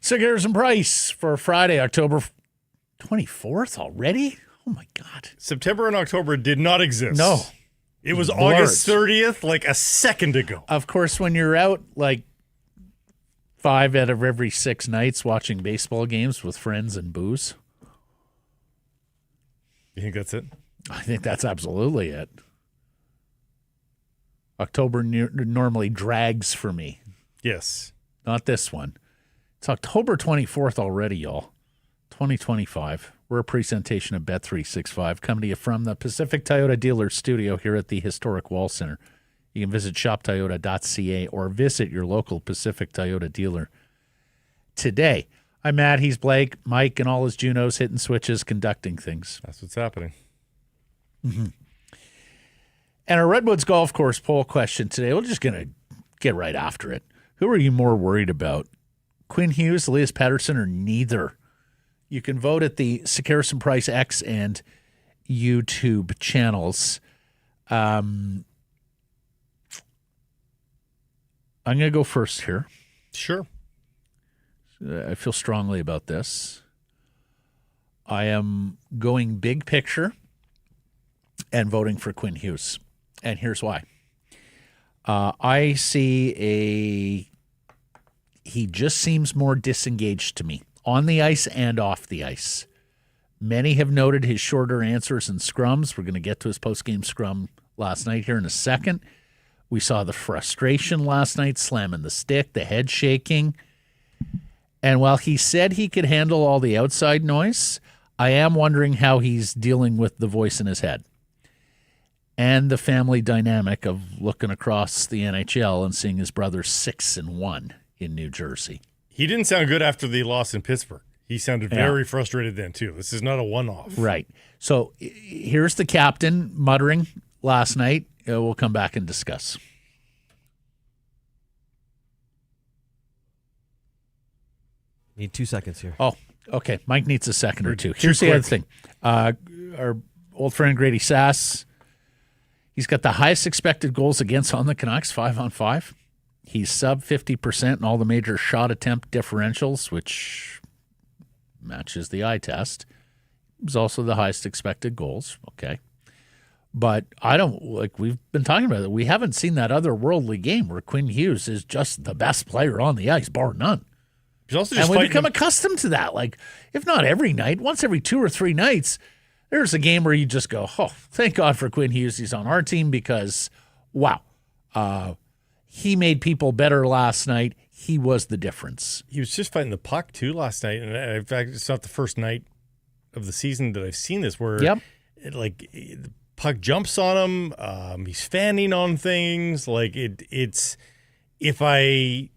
Sekeres and Price for Friday, October 24th already? Oh, my God. September and October did not exist. No. It was Blurred. August 30th, like a second ago. Of course, when you're out like 5 out of every 6 nights watching baseball games with friends and booze. You think that's it? I think that's absolutely it. October normally drags for me. Yes. Not this one. It's October 24th already, y'all. 2025. We're a presentation of Bet365 coming to you from the Pacific Toyota Dealer Studio here at the historic Wall Center. You can visit shoptoyota.ca or visit your local Pacific Toyota dealer today. I'm Matt, he's Blake, Mike, and all his Junos hitting switches, conducting things. That's what's happening. Mm-hmm. And our Redwoods golf course poll question today, we're just going to get right after it. Who are you more worried about? Quinn Hughes, Elias Pettersson, or neither? You can vote at the Sekeres and Price X and YouTube channels. I'm going to go first here. Sure. I feel strongly about this. I am going big picture and voting for Quinn Hughes. And here's why. I see he just seems more disengaged to me, on the ice and off the ice. Many have noted his shorter answers and scrums. We're going to get to his post-game scrum last night here in a second. We saw the frustration last night, slamming the stick, the head shaking. And while he said he could handle all the outside noise, I am wondering how he's dealing with the voice in his head and the family dynamic of looking across the NHL and seeing his brother 6-1 in New Jersey. He didn't sound good after the loss in Pittsburgh. He sounded very frustrated then, too. This is not a one-off. Right. So here's the captain muttering last night. We'll come back and discuss. Need 2 seconds here. Oh, okay. Mike needs a second or two. Too Here's the quick. other thing. Our old friend Greta Sass, he's got the highest expected goals against on the Canucks, 5-on-5. He's sub 50% in all the major shot attempt differentials, which matches the eye test. He's also the highest expected goals. Okay. But we've been talking about it. We haven't seen that otherworldly game where Quinn Hughes is just the best player on the ice, bar none. He's also just And we've fighting become accustomed to that. Like, if not every night, once every 2 or 3 nights, there's a game where you just go, oh, thank God for Quinn Hughes. He's on our team because, wow, he made people better last night. He was the difference. He was just fighting the puck, too, last night. And in fact, it's not the first night of the season that I've seen this where the puck jumps on him. He's fanning on things. Like, it's if I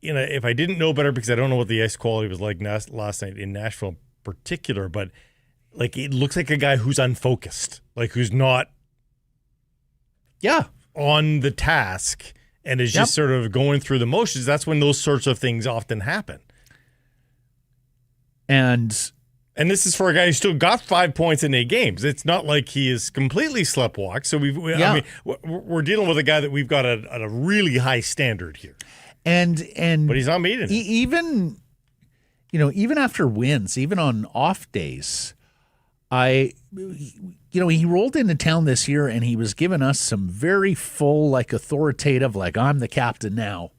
didn't know better, because I don't know what the ice quality was like last night in Nashville in particular, but like it looks like a guy who's unfocused, like who's not on the task and is just sort of going through the motions. That's when those sorts of things often happen. And this is for a guy who still got 5 points in 8 games. It's not like he is completely sleptwalked. So I mean, we're dealing with a guy that we've got at a really high standard here. But he's not meeting it. Even after wins, even on off days, he rolled into town this year and he was giving us some very full, like authoritative, like I'm the captain now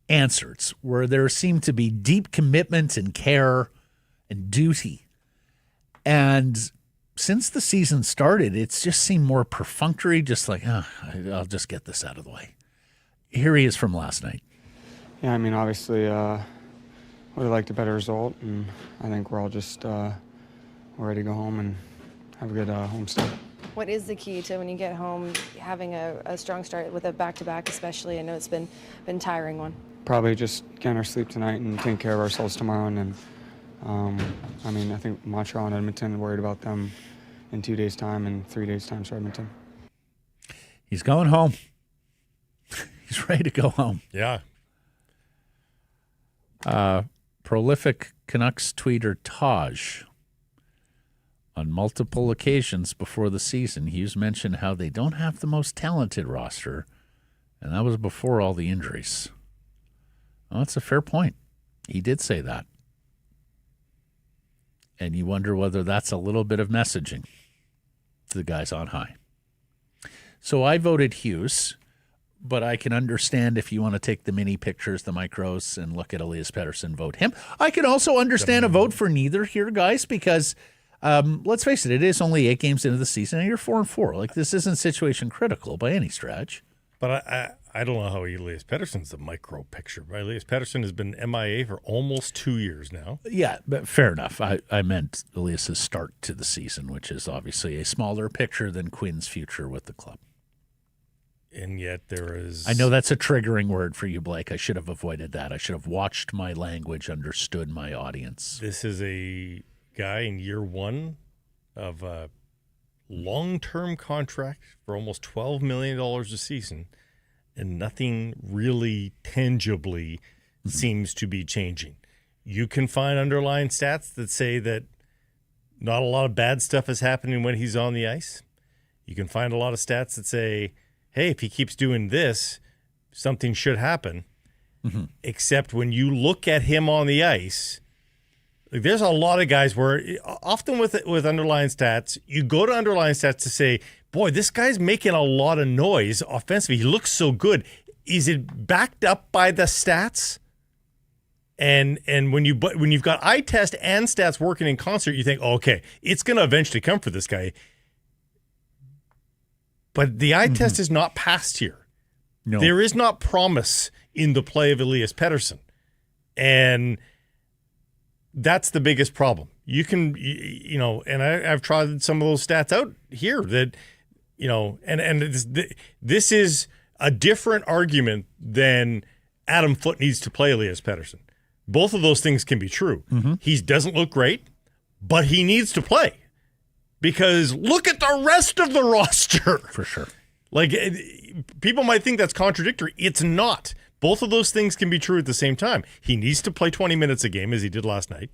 answers where there seemed to be deep commitment and care and duty. And since the season started, it's just seemed more perfunctory, just like, I'll just get this out of the way. Here he is from last night. Yeah, I mean, obviously, would have liked a better result, and I think we're all just ready to go home and have a good home start. What is the key to when you get home having a strong start with a back-to-back especially? I know it's been tiring one. Probably just getting our sleep tonight and taking care of ourselves tomorrow. And then, I think Montreal and Edmonton, worried about them in 2 days' time and 3 days' time for Edmonton. He's going home. He's ready to go home. Yeah. Prolific Canucks tweeter Taj. On multiple occasions before the season, Hughes mentioned how they don't have the most talented roster, and that was before all the injuries. Well, that's a fair point. He did say that. And you wonder whether that's a little bit of messaging to the guys on high. So I voted Hughes, but I can understand if you want to take the mini pictures, the micros, and look at Elias Pettersson, vote him. I can also understand a vote for neither here, guys, because let's face it is only 8 games into the season, and you're 4-4. Like, this isn't situation critical by any stretch. But I don't know how Elias Pettersson's the micro picture. Elias Pettersson has been MIA for almost 2 years now. Yeah, but fair enough. I meant Elias's start to the season, which is obviously a smaller picture than Quinn's future with the club. And yet there is... I know that's a triggering word for you, Blake. I should have avoided that. I should have watched my language, understood my audience. This is a guy in year 1 of a long-term contract for almost $12 million a season, and nothing really tangibly seems to be changing. You can find underlying stats that say that not a lot of bad stuff is happening when he's on the ice. You can find a lot of stats that say, hey, if he keeps doing this, something should happen. Mm-hmm. Except when you look at him on the ice, like, there's a lot of guys where often with underlying stats, you go to underlying stats to say, boy, this guy's making a lot of noise offensively. He looks so good. Is it backed up by the stats? And when you've got eye test and stats working in concert, you think, oh, okay, it's going to eventually come for this guy. But the eye test is not passed here. No. There is not promise in the play of Elias Pettersson. And that's the biggest problem. You can, and I've tried some of those stats out here that, and this is a different argument than Adam Foote needs to play Elias Pettersson. Both of those things can be true. Mm-hmm. He doesn't look great, but he needs to play. Because look at the rest of the roster. For sure. Like, people might think that's contradictory. It's not. Both of those things can be true at the same time. He needs to play 20 minutes a game, as he did last night,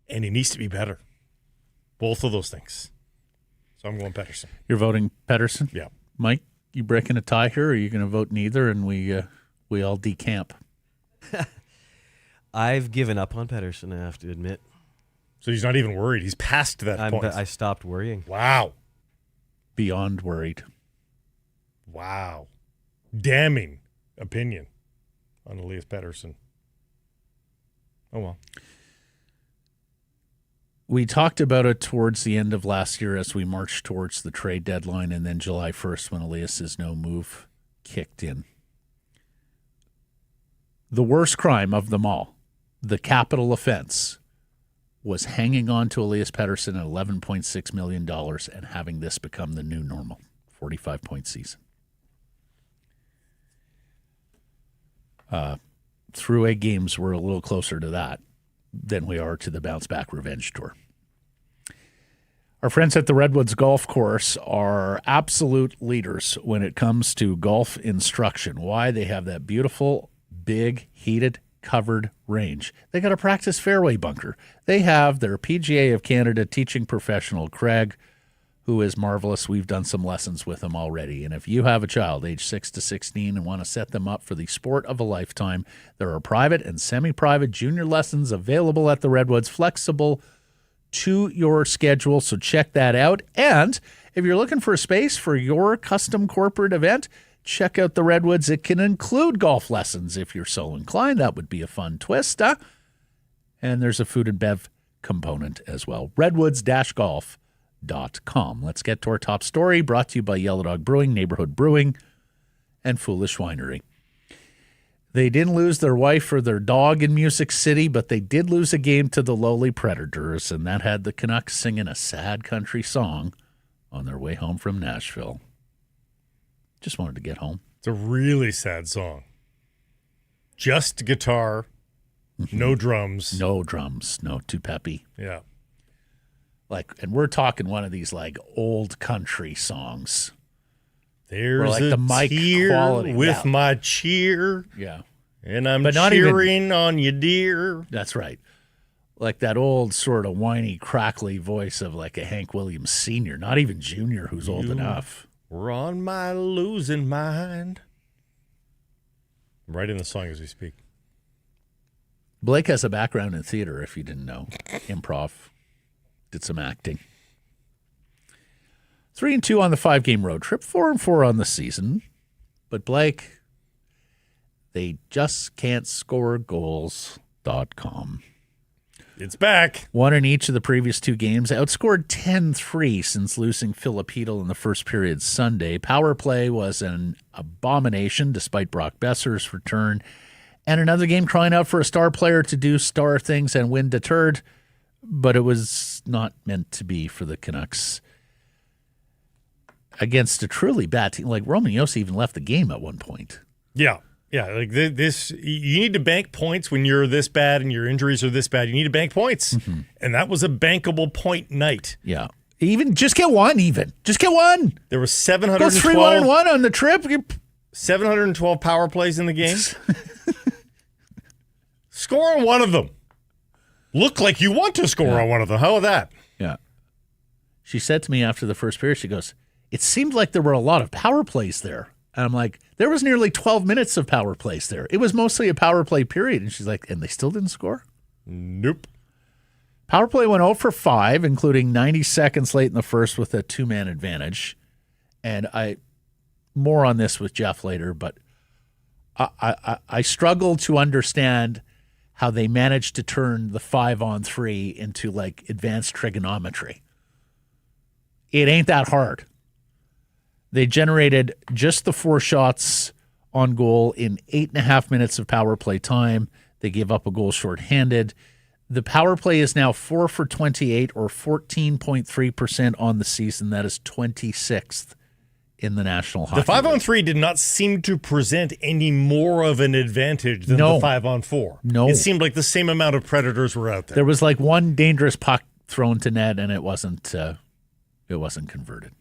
and he needs to be better. Both of those things. So I'm going Pettersson. You're voting Pettersson? Yeah. Mike, you breaking a tie here, or are you going to vote neither, and we all decamp? I've given up on Patterson, I have to admit. So he's not even worried. He's past that point. I stopped worrying. Wow. Beyond worried. Wow. Damning opinion on Elias Pettersson. Oh, well. We talked about it towards the end of last year as we marched towards the trade deadline, and then July 1st when Elias's no move kicked in. The worst crime of them all, the capital offense, was hanging on to Elias Pettersson at $11.6 million and having this become the new normal, 45-point season. Through 8 games, we're a little closer to that than we are to the bounce-back revenge tour. Our friends at the Redwoods Golf Course are absolute leaders when it comes to golf instruction. Why? They have that beautiful, big, heated, covered range. They got a practice fairway bunker. They have their PGA of Canada teaching professional, Craig, who is marvelous. We've done some lessons with him already. And if you have a child age 6 to 16 and want to set them up for the sport of a lifetime, there are private and semi-private junior lessons available at the Redwoods, flexible to your schedule. So check that out. And if you're looking for a space for your custom corporate event, check out the Redwoods. It can include golf lessons if you're so inclined. That would be a fun twist. And there's a food and bev component as well. Redwoods-golf.com. Let's get to our top story, brought to you by Yellow Dog Brewing, Neighborhood Brewing, and Foolish Winery. They didn't lose their wife or their dog in Music City, but they did lose a game to the lowly Predators, and that had the Canucks singing a sad country song on their way home from Nashville. Just wanted to get home. It's a really sad song. Just guitar, no drums. No drums, no too peppy. Yeah. And we're talking one of these like old country songs. There's like a the mic tear quality. with my cheer, Yeah. and I'm But not cheering on you, dear. That's right. Like that old sort of whiny, crackly voice of like a Hank Williams Sr., not even Jr., who's old enough. We're on my losing mind. I'm writing the song as we speak. Blake has a background in theater, if you didn't know. Improv. Did some acting. 3-2 on the 5-game road trip, 4-4 on the season. But Blake, they just can't score goals.com. It's back. One in each of the previous 2 games. Outscored 10-3 since losing Filipino in the first period Sunday. Power play was an abomination despite Brock Besser's return. And another game crying out for a star player to do star things and win deterred. But it was not meant to be for the Canucks against a truly bad team. Like Roman Josi even left the game at one point. Yeah. Yeah, like this, you need to bank points when you're this bad and your injuries are this bad. You need to bank points. Mm-hmm. And that was a bankable point night. Yeah. Even just get one even. Just get one. There was 712. Go 3-1-1 on the trip. 712 power plays in the game. Score on one of them. Look like you want to score on one of them. How about that? Yeah. She said to me after the first period, she goes, it seemed like there were a lot of power plays there. And I'm like, there was nearly 12 minutes of power plays there. It was mostly a power play period. And she's like, and they still didn't score? Nope. Power play went 0 for 5, including 90 seconds late in the first with a 2-man advantage. And more on this with Jeff later, but I struggle to understand how they managed to turn the 5-on-3 into like advanced trigonometry. It ain't that hard. They generated just the 4 shots on goal in 8.5 minutes of power play time. They gave up a goal shorthanded. The power play is now 4 for 28 or 14.3% on the season. That is 26th in the National Hockey League. The 5-on-3 did not seem to present any more of an advantage than the 5-on-4. No. It seemed like the same amount of predators were out there. There was like one dangerous puck thrown to net, and it wasn't converted.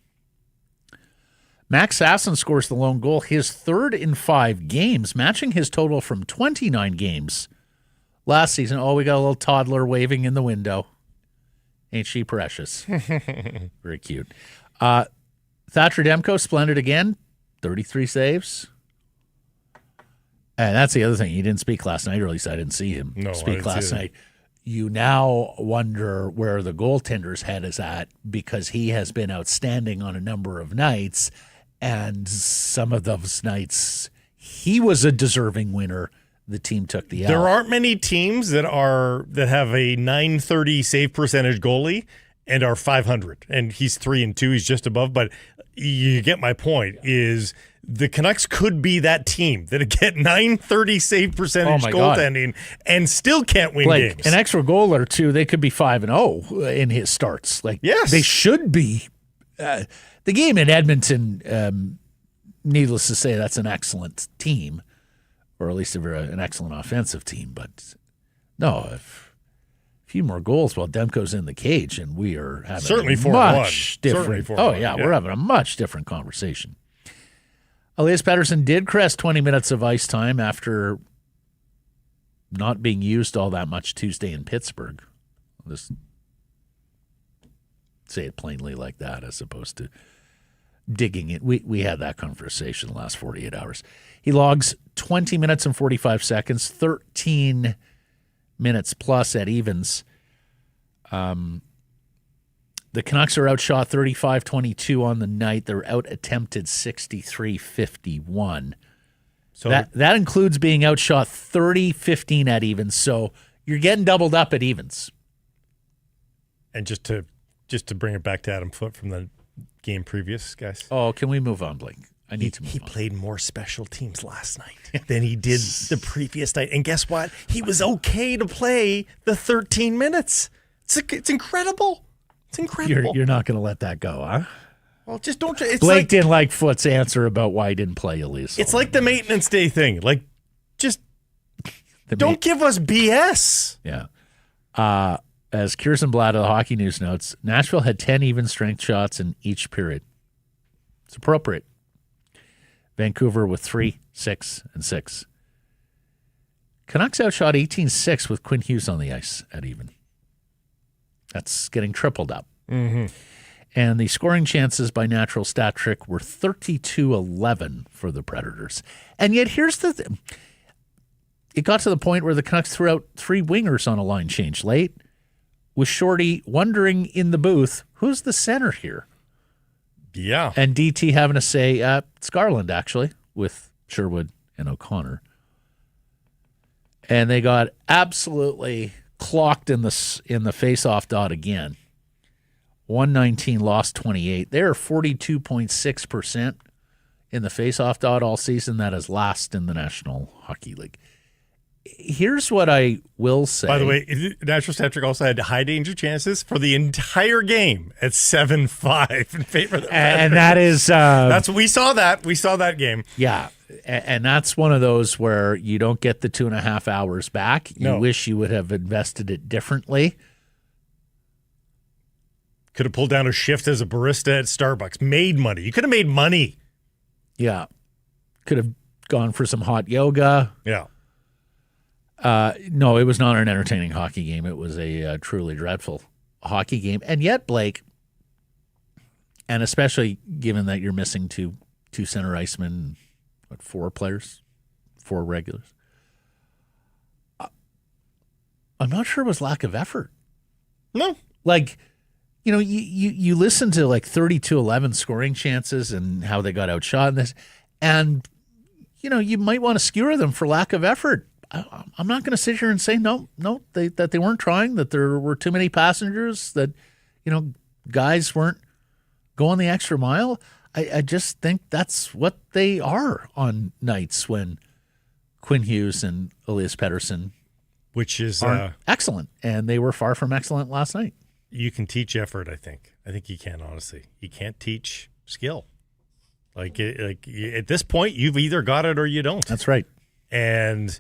Max Sasson scores the lone goal, his 3rd in 5 games, matching his total from 29 games last season. Oh, we got a little toddler waving in the window. Ain't she precious? Very cute. Thatcher Demko, splendid again, 33 saves. And that's the other thing. He didn't speak last night, or at least I didn't see him speak last night. You now wonder where the goaltender's head is at because he has been outstanding on a number of nights. And some of those nights, he was a deserving winner. The team took the L. There aren't many teams that have a .930 save percentage goalie and are 500. And he's 3-2. He's just above. But you get my point. Is the Canucks could be that team that get .930 save percentage goaltending and still can't win games. An extra goal or two, they could be 5-0 in his starts. Yes, they should be. The game in Edmonton, needless to say, that's an excellent team, or at least an excellent offensive team. But no, a few more goals while Demko's in the cage, and we are having certainly a much different. Yeah, we're having a much different conversation. Elias Pettersson did crest 20 minutes of ice time after not being used all that much Tuesday in Pittsburgh. I'll just say it plainly like that as opposed to digging it. We had that conversation the last 48 hours. He logs 20 minutes and 45 seconds, 13 minutes plus at evens. The Canucks are outshot 35-22 on the night. They're out-attempted 63-51. So that includes being outshot 30-15 at evens. So you're getting doubled up at evens. And just to bring it back to Adam Foote from the game previous, guys. Oh, can we move on, Blake? I need to move on. He played more special teams last night than he did the previous night. And guess what? He was okay to play the 13 minutes. It's incredible. It's incredible. You're not going to let that go, huh? Well, just don't. Blake didn't like Foote's answer about why he didn't play Elias. It's like the maintenance day thing. Like, just don't give us BS. Yeah. as Kirstenblad of the Hockey News notes, Nashville had 10 even strength shots in each period. It's appropriate. Vancouver with 3, 6, and 6. Canucks outshot 18-6 with Quinn Hughes on the ice at even. That's getting tripled up. Mm-hmm. And the scoring chances by natural stat trick were 32-11 for the Predators. And yet here's the thing. It got to the point where the Canucks threw out 3 wingers on a line change late, with Shorty wondering in the booth, who's the center here? Yeah. And DT having to say, it's Garland, actually, with Sherwood and O'Connor. And they got absolutely clocked in the face-off dot again. 119 lost 28. They're 42.6% in the face-off dot all season. That is last in the National Hockey League. Here's what I will say. By the way, Natural Stat Trick also had high danger chances for the entire game at 7-5 in favor of the Predators. And that is... that's we saw that. We saw that game. Yeah. And that's one of those where you don't get the 2.5 hours back. You wish you would have invested it differently. Could have pulled down a shift as a barista at Starbucks. Made money. You could have made money. Yeah. Could have gone for some hot yoga. Yeah. No, it was not an entertaining hockey game. It was a truly dreadful hockey game. And yet, Blake, and especially given that you're missing two center icemen, 4 players, 4 regulars, I'm not sure it was lack of effort. No. Like, you listen to like 32-11 scoring chances and how they got outshot in this, and, you might want to skewer them for lack of effort. I'm not going to sit here and say that they weren't trying, that there were too many passengers, that guys weren't going the extra mile. I just think that's what they are on nights when Quinn Hughes and Elias Pettersson, which is excellent, and they were far from excellent last night. You can teach effort. I think you can, honestly. You can't teach skill. Like at this point, you've either got it or you don't. That's right, and.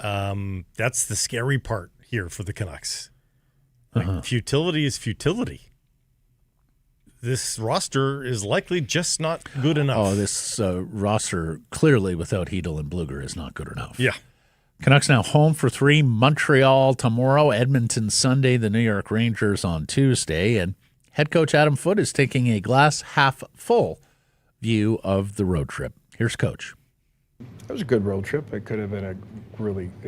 That's the scary part here for the Canucks. Futility is futility. This roster is likely just not good enough. Oh, this roster clearly without Hedel and Bluger is not good enough. Yeah. Canucks now home for 3, Montreal tomorrow, Edmonton Sunday, the New York Rangers on Tuesday, and head coach Adam Foote is taking a glass half full view of the road trip. Here's Coach. It was a good road trip. It could have been a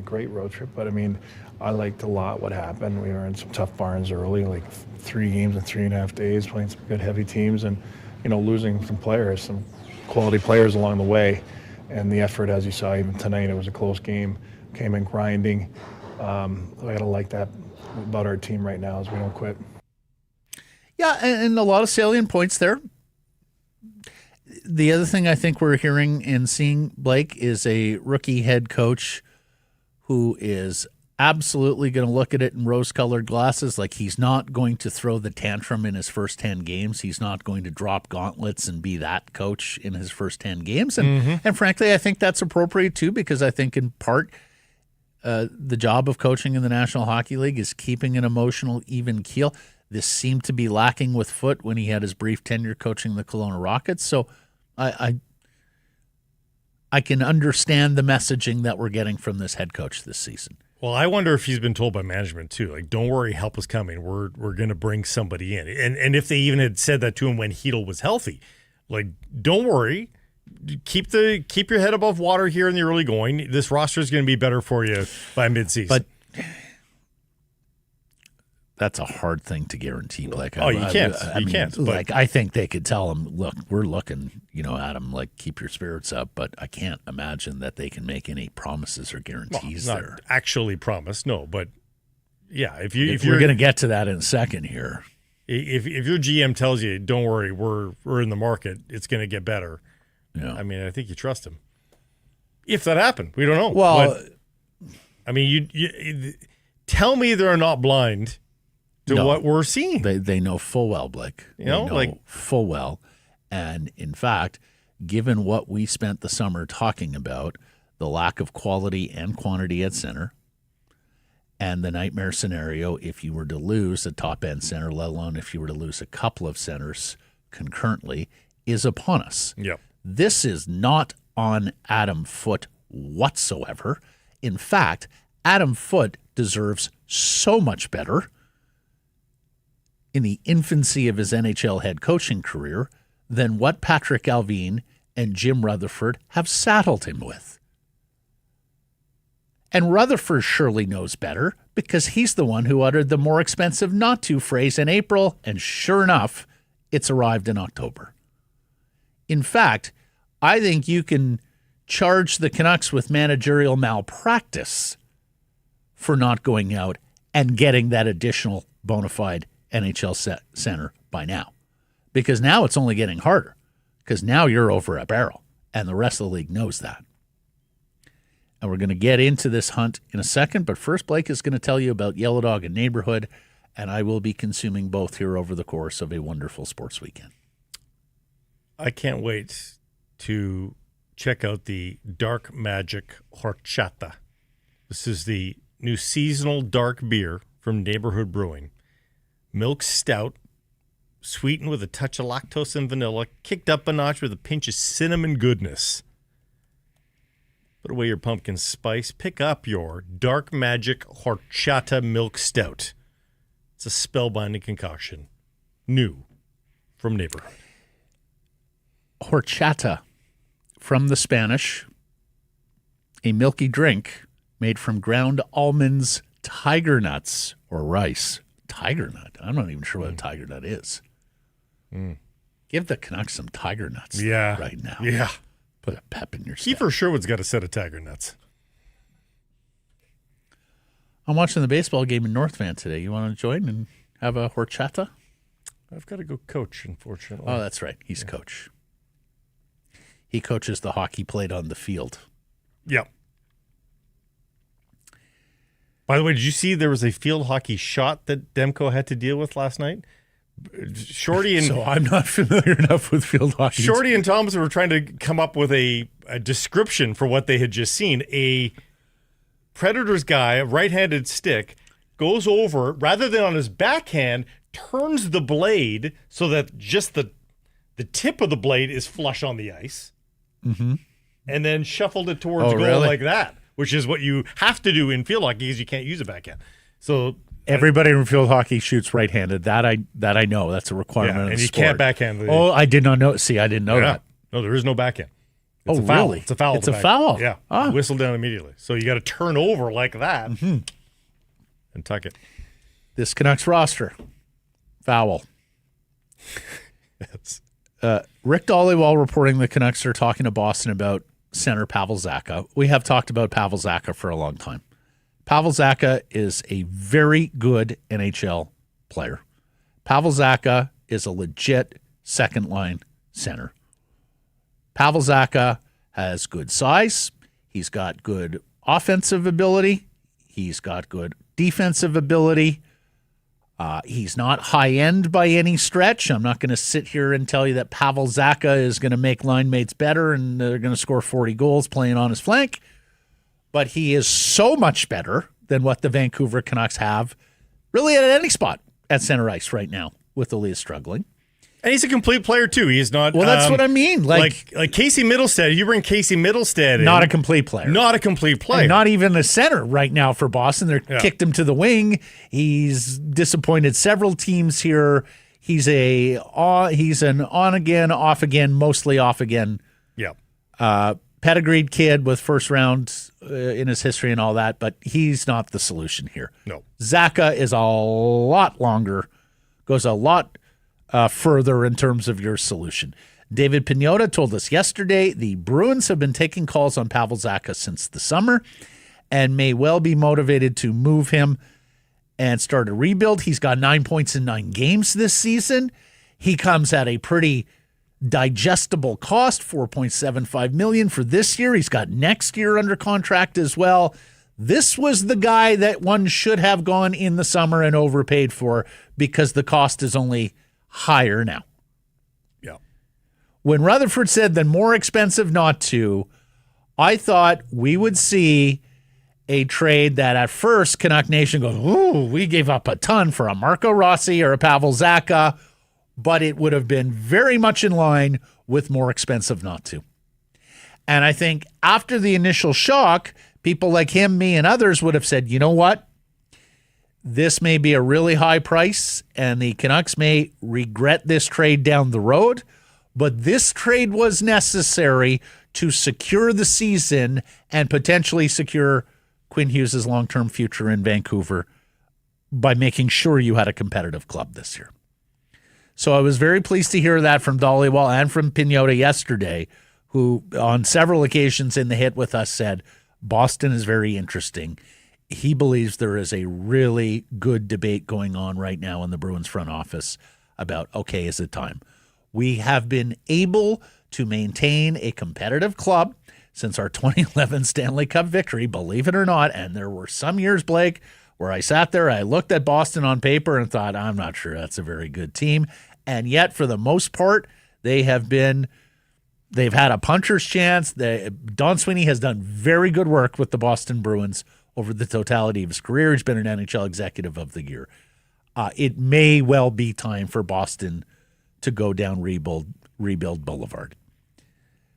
great road trip, but I mean, I liked a lot what happened. We were in some tough barns early, like 3 games in 3.5 days, playing some good heavy teams, and losing some players, some quality players along the way. And the effort, as you saw, even tonight, it was a close game. Came in grinding. I gotta like that about our team right now, as we don't quit. Yeah, and a lot of salient points there. The other thing I think we're hearing and seeing, Blake, is a rookie head coach who is absolutely going to look at it in rose-colored glasses. Like, he's not going to throw the tantrum in his first 10 games. He's not going to drop gauntlets and be that coach in his first 10 games. And frankly, I think that's appropriate too, because I think in part the job of coaching in the National Hockey League is keeping an emotional even keel. This seemed to be lacking with Foote when he had his brief tenure coaching the Kelowna Rockets. So I can understand the messaging that we're getting from this head coach this season. Well, I wonder if he's been told by management too, like, don't worry, help is coming. We're going to bring somebody in. And if they even had said that to him when Hedel was healthy, like, don't worry, keep your head above water here in the early going. This roster is going to be better for you by midseason. But that's a hard thing to guarantee, Blake. Oh, you can't. You can't. Like, I think they could tell him, look, we're looking, at him, like, keep your spirits up. But I can't imagine that they can make any promises or guarantees not there. Actually promise, no. But yeah, if we're going to get to that in a second here. If your GM tells you, don't worry, we're in the market, it's going to get better. Yeah. I mean, I think you trust him. If that happened, we don't know. Well, but, I mean, you tell me they're not blind to what we're seeing. They know full well, Blake. They know full well. And in fact, given what we spent the summer talking about, the lack of quality and quantity at center, And the nightmare scenario, if you were to lose a top-end center, let alone if you were to lose a couple of centers concurrently, is upon us. Yep. This is not on Adam Foote whatsoever. In fact, Adam Foote deserves so much better in the infancy of his NHL head coaching career than what Patrick Allvin and Jim Rutherford have saddled him with. And Rutherford surely knows better because he's the one who uttered the more expensive not to phrase in April, and sure enough, it's arrived in October. In fact, I think you can charge the Canucks with managerial malpractice for not going out and getting that additional bona fide NHL center by now. Because now it's only getting harder. Because now you're over a barrel, and the rest of the league knows that. And we're going to get into this hunt in a second, but first Blake is going to tell you about Yellow Dog and Neighborhood, and I will be consuming both here over the course of a wonderful sports weekend. I can't wait to check out the Dark Magic Horchata. This is the new seasonal dark beer from Neighborhood Brewing. Milk stout, sweetened with a touch of lactose and vanilla, kicked up a notch with a pinch of cinnamon goodness. Put away your pumpkin spice. Pick up your Dark Magic Horchata Milk Stout. It's a spellbinding concoction. New from Neighborhood. Horchata, from the Spanish, a milky drink made from ground almonds, tiger nuts, or rice. Tiger nut? I'm not even sure what a tiger nut is. Give the Canucks some tiger nuts right now. Yeah. Put a pep in your step. Kiefer Sherwood's got a set of tiger nuts. I'm watching the baseball game in North Van today. You want to join and have a horchata? I've got to go coach, unfortunately. Oh, that's right. He's coach. He coaches the hockey played on the field. Yep. By the way, did you see there was a field hockey shot that Demko had to deal with last night? Shorty and so I'm not familiar enough with field hockey. Shorty and Thomas were trying to come up with a description for what they had just seen. A Predators guy, a right-handed stick, goes over, rather than on his backhand, turns the blade so that just the tip of the blade is flush on the ice, and then shuffled it towards goal like that, which is what you have to do in field hockey because you can't use a backhand. So everybody in field hockey shoots right-handed. That I know. That's a requirement of the and you sport. can't backhand. Oh, I did not know. See, I didn't know that. No, there is no backhand. It's a foul. Really? It's a foul. It's a foul. Yeah. Ah. Whistle down immediately. So you got to turn over like that and tuck it. This Canucks roster, foul. Yes. Rick Dhaliwal reporting the Canucks are talking to Boston about center Pavel Zacha. We have talked about Pavel Zacha for a long time. Pavel Zacha is a very good NHL player. Pavel Zacha is a legit second-line center. Pavel Zacha has good size. He's got good offensive ability. He's got good defensive ability. He's not high-end by any stretch. I'm not going to sit here and tell you that Pavel Zacha is going to make line mates better and they're going to score 40 goals playing on his flank. But he is so much better than what the Vancouver Canucks have really at any spot at center ice right now with Elias struggling. And he's a complete player, too. He's not... Well, that's what I mean. Like Casey Middlestead, you bring Casey Middlestead in. Not a complete player. Not a complete player. And not even a center right now for Boston. They're kicked him to the wing. He's disappointed several teams here. He's an on-again, off-again, mostly off-again. Yeah. Pedigreed kid with first round in his history and all that, but he's not the solution here. No. Zacha is a lot longer, goes a lot further in terms of your solution. David Pagnotta told us yesterday the Bruins have been taking calls on Pavel Zacha since the summer and may well be motivated to move him and start a rebuild. He's got 9 points in 9 games this season. He comes at a pretty digestible cost, $4.75 million for this year. He's got next year under contract as well. This was the guy that one should have gone in the summer and overpaid for because the cost is only higher now. Yeah. When Rutherford said the more expensive not to, I thought we would see a trade that at first Canuck Nation goes, ooh, we gave up a ton for a Marco Rossi or a Pavel Zacha, but it would have been very much in line with more expensive not to. And I think after the initial shock, people like him, me, and others would have said, you know what? This may be a really high price, and the Canucks may regret this trade down the road, but this trade was necessary to secure the season and potentially secure Quinn Hughes' long-term future in Vancouver by making sure you had a competitive club this year. So I was very pleased to hear that from Dhaliwal and from Piniota yesterday, who on several occasions in the hit with us said, Boston is very interesting. He believes there is a really good debate going on right now in the Bruins front office about, okay, is it time? We have been able to maintain a competitive club since our 2011 Stanley Cup victory, believe it or not. And there were some years, Blake, where I sat there, I looked at Boston on paper and thought, I'm not sure that's a very good team. And yet, for the most part, they've had a puncher's chance. Don Sweeney has done very good work with the Boston Bruins over the totality of his career. He's been an NHL Executive of the Year. It may well be time for Boston to go down rebuild boulevard.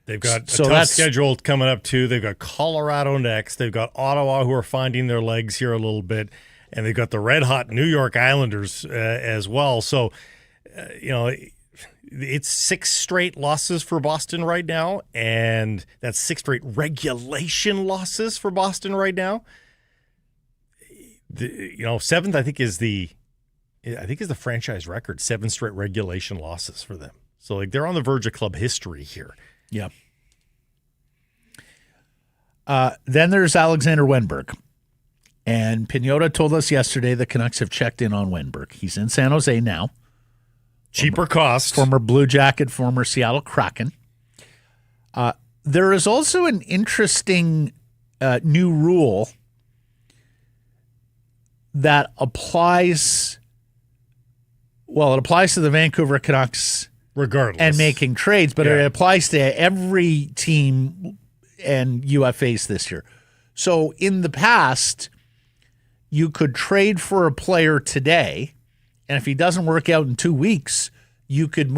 They've got a tough schedule coming up, too. They've got Colorado next. They've got Ottawa, who are finding their legs here a little bit. And they've got the red-hot New York Islanders as well. So, it's 6 straight losses for Boston right now. And that's 6 straight regulation losses for Boston right now. 7th, I think, is the franchise record, 7 straight regulation losses for them. So, they're on the verge of club history here. Yeah. Then there's Alexander Wenberg. And Piniota told us yesterday the Canucks have checked in on Wenberg. He's in San Jose now. Cheaper cost. Former Blue Jacket, former Seattle Kraken. There is also an interesting new rule that applies to the Vancouver Canucks regardless, and making trades, but it applies to every team and UFAs this year. So in the past, you could trade for a player today, and if he doesn't work out in 2 weeks, you could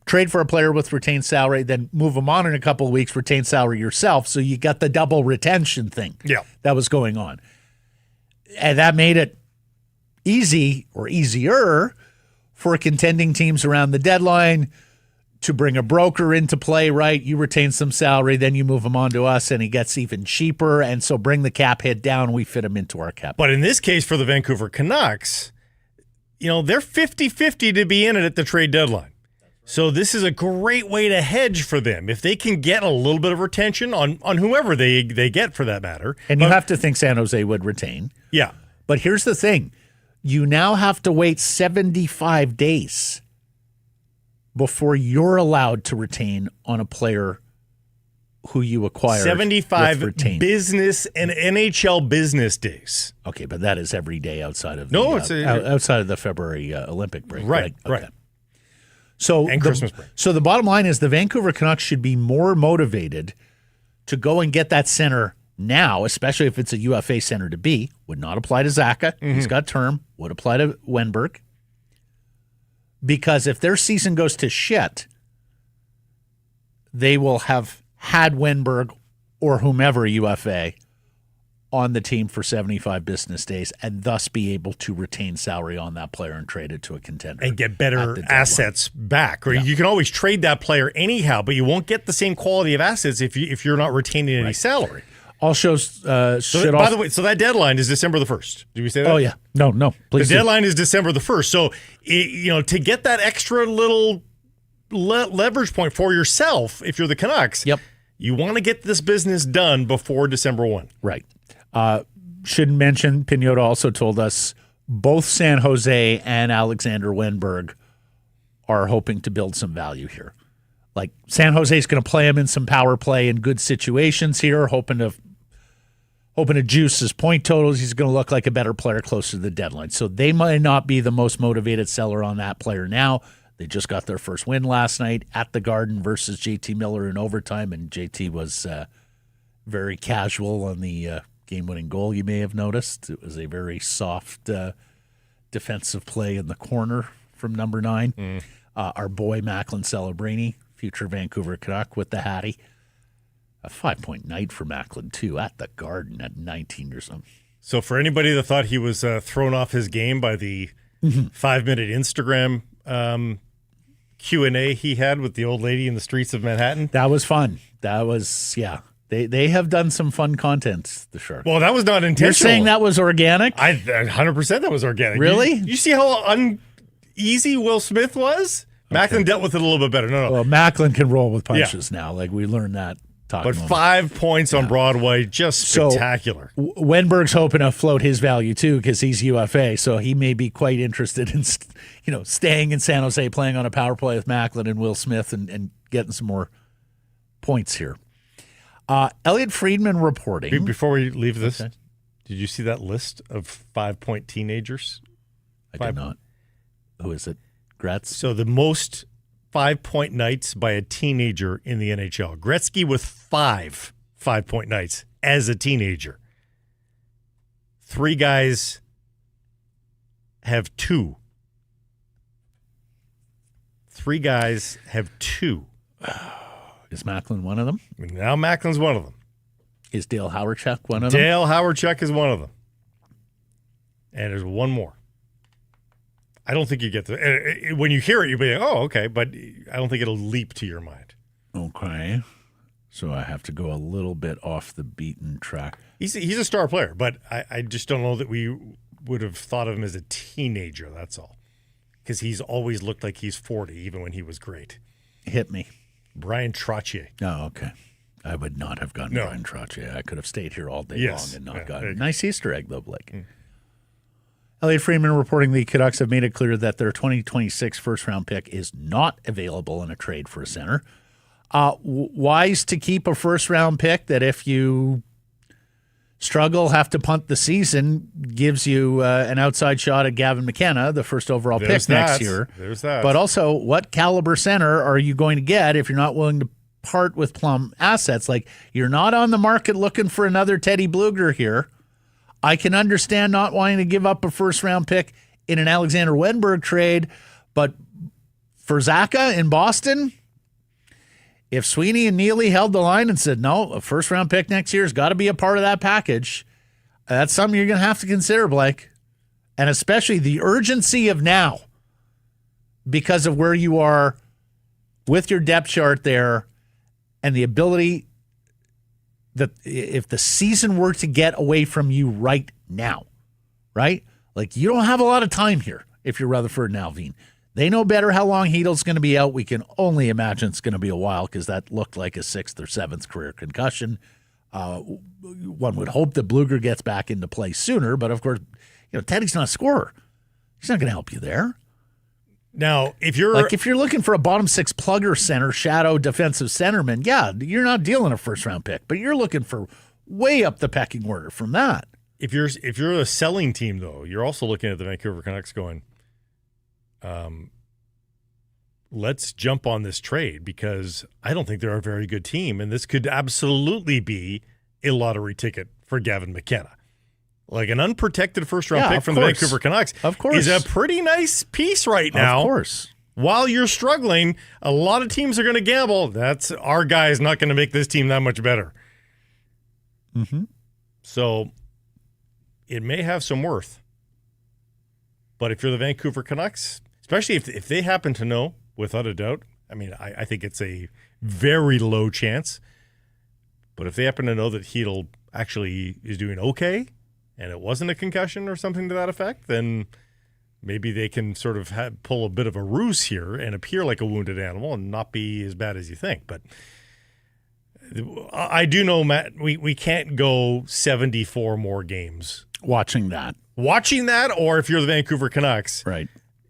trade for a player with retained salary, then move him on in a couple of weeks, retain salary yourself, so you got the double retention thing that was going on. And that made it easy or easier for contending teams around the deadline to bring a broker into play, right? You retain some salary, then you move him on to us, and he gets even cheaper. And so bring the cap hit down, we fit him into our cap. But in this case, for the Vancouver Canucks, they're 50-50 to be in it at the trade deadline. So this is a great way to hedge for them. If they can get a little bit of retention on whomever they get for that matter. And you have to think San Jose would retain. Yeah. But here's the thing. You now have to wait 75 days before you're allowed to retain on a player who you acquired. 75 business and NHL business days. Okay, but that is every day outside of outside of the February Olympic break. Right. Okay. So and Christmas break. So the bottom line is the Vancouver Canucks should be more motivated to go and get that center now, especially if it's a UFA center to be. Would not apply to Zacha. Mm-hmm. He's got term. Would apply to Wenberg. Because if their season goes to shit, they will have had Wenberg or whomever UFA on the team for 75 business days and thus be able to retain salary on that player and trade it to a contender. And get better assets back. Or you can always trade that player anyhow, but you won't get the same quality of assets if you're not retaining any salary. All shows by the way, so that deadline is December the 1st. Did we say that? Oh, yeah. No, please. The deadline is December the 1st. So, to get that extra little leverage point for yourself, if you're the Canucks, you want to get this business done before December 1. Right. Shouldn't mention, Piniota also told us both San Jose and Alexander Wenberg are hoping to build some value here. Like San Jose is going to play him in some power play in good situations here, hoping to juice his point totals. He's going to look like a better player closer to the deadline. So they might not be the most motivated seller on that player now. They just got their first win last night at the Garden versus JT Miller in overtime, and JT was very casual on the game-winning goal, you may have noticed. It was a very soft defensive play in the corner from number 9. Our boy Macklin Celebrini, future Vancouver Canuck with the Hattie. A 5-point night for Macklin, too, at the Garden at 19 or something. So for anybody that thought he was thrown off his game by the 5-minute Instagram Q&A he had with the old lady in the streets of Manhattan. That was fun. That was, yeah. They have done some fun content, the Sharks. Well, that was not intentional. You're saying that was organic? 100% that was organic. Really? You see how uneasy Will Smith was? Okay. Macklin dealt with it a little bit better. No. Well, Macklin can roll with punches now. Like, we learned that. But 5 points on Broadway, just spectacular. So, Wenberg's hoping to float his value, too, because he's UFA, so he may be quite interested in staying in San Jose, playing on a power play with Macklin and Will Smith and getting some more points here. Elliot Friedman reporting. Before we leave this, did you see that list of 5-point teenagers? I did not. Who is it? Gretz? So the most 5-point nights by a teenager in the NHL. Gretzky with 5 5-point nights as a teenager. 3 guys have 2. 3 guys have 2. Is Macklin one of them? Now Macklin's one of them. Is Dale Hawerchuk one of them? Dale Hawerchuk is one of them. And there's one more. I don't think you get the when you hear it, you'll be like, oh, okay, but I don't think it'll leap to your mind. Okay. So I have to go a little bit off the beaten track. He's a star player, but I just don't know that we would have thought of him as a teenager, that's all. Because he's always looked like he's 40, even when he was great. Hit me. Brian Trottier. Oh, okay. I would not have gone Brian Trottier. I could have stayed here all day long and not gotten it. Nice Easter egg, though, Blake. Elliot Friedman reporting the Canucks have made it clear that their 2026 first-round pick is not available in a trade for a center. Wise to keep a first-round pick that if you struggle, have to punt the season, gives you an outside shot at Gavin McKenna, the first overall pick next year. There's that. But also, what caliber center are you going to get if you're not willing to part with plum assets? Like, you're not on the market looking for another Teddy Bluger here. I can understand not wanting to give up a first-round pick in an Alexander Wenberg trade, but for Zaka in Boston, if Sweeney and Neely held the line and said, no, a first-round pick next year has got to be a part of that package, that's something you're going to have to consider, Blake. And especially the urgency of now because of where you are with your depth chart there and the ability that if the season were to get away from you right now, right? Like, you don't have a lot of time here if you're Rutherford and Alvin. They know better how long Heedle's going to be out. We can only imagine it's going to be a while because that looked like a 6th or 7th career concussion. One would hope that Bluger gets back into play sooner, but of course, Teddy's not a scorer. He's not going to help you there. Now, if you're looking for a bottom 6 plugger center, shadow defensive centerman, you're not dealing a first-round pick, but you're looking for way up the pecking order from that. If you're a selling team, though, you're also looking at the Vancouver Canucks going, let's jump on this trade because I don't think they're a very good team, and this could absolutely be a lottery ticket for Gavin McKenna. Like an unprotected first-round pick from the Vancouver Canucks is a pretty nice piece right now. Of course. While you're struggling, a lot of teams are going to gamble. That's our guy is not going to make this team that much better. Mm-hmm. So it may have some worth. But if you're the Vancouver Canucks, especially if they happen to know, without a doubt, I mean, I think it's a very low chance. But if they happen to know that Heedle actually is doing okay, and it wasn't a concussion or something to that effect, then maybe they can sort of pull a bit of a ruse here and appear like a wounded animal and not be as bad as you think. But I do know, Matt, we can't go 74 more games. Watching that, or if you're the Vancouver Canucks, right?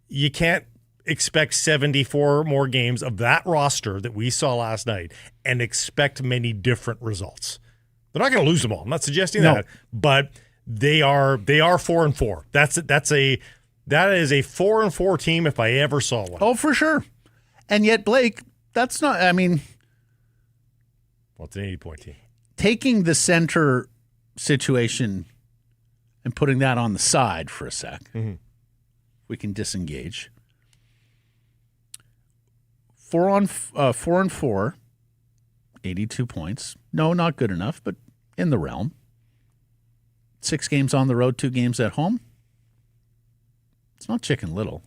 You can't expect 74 more games of that roster that we saw last night and expect many different results. They're not going to lose them all. I'm not suggesting that, but they are 4-4. That is a 4-4 team if I ever saw one. Oh, for sure. And yet, Blake, that's not. I mean, well, it's an 80-point team. Taking the center situation and putting that on the side for a sec, we can disengage. 4-4, 82 points. No, not good enough, but in the realm. 6 games on the road, 2 games at home. It's not Chicken Little.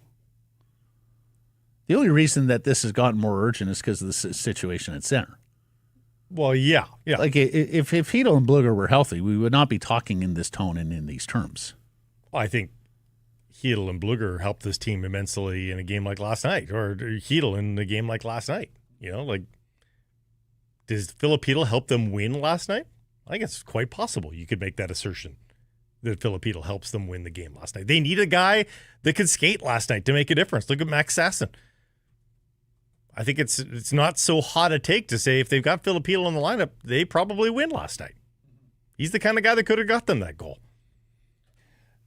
The only reason that this has gotten more urgent is because of the situation at center. Well, yeah. Like if Hudel and Bluger were healthy, we would not be talking in this tone and in these terms. Well, I think Hudel and Bluger helped this team immensely in a game like last night, or Hudel in a game like last night. Does Filipino help them win last night? I think it's quite possible you could make that assertion that Filipino helps them win the game last night. They need a guy that could skate last night to make a difference. Look at Max Sasson. I think it's not so hot a take to say if they've got Filipino in the lineup, they probably win last night. He's the kind of guy that could have got them that goal.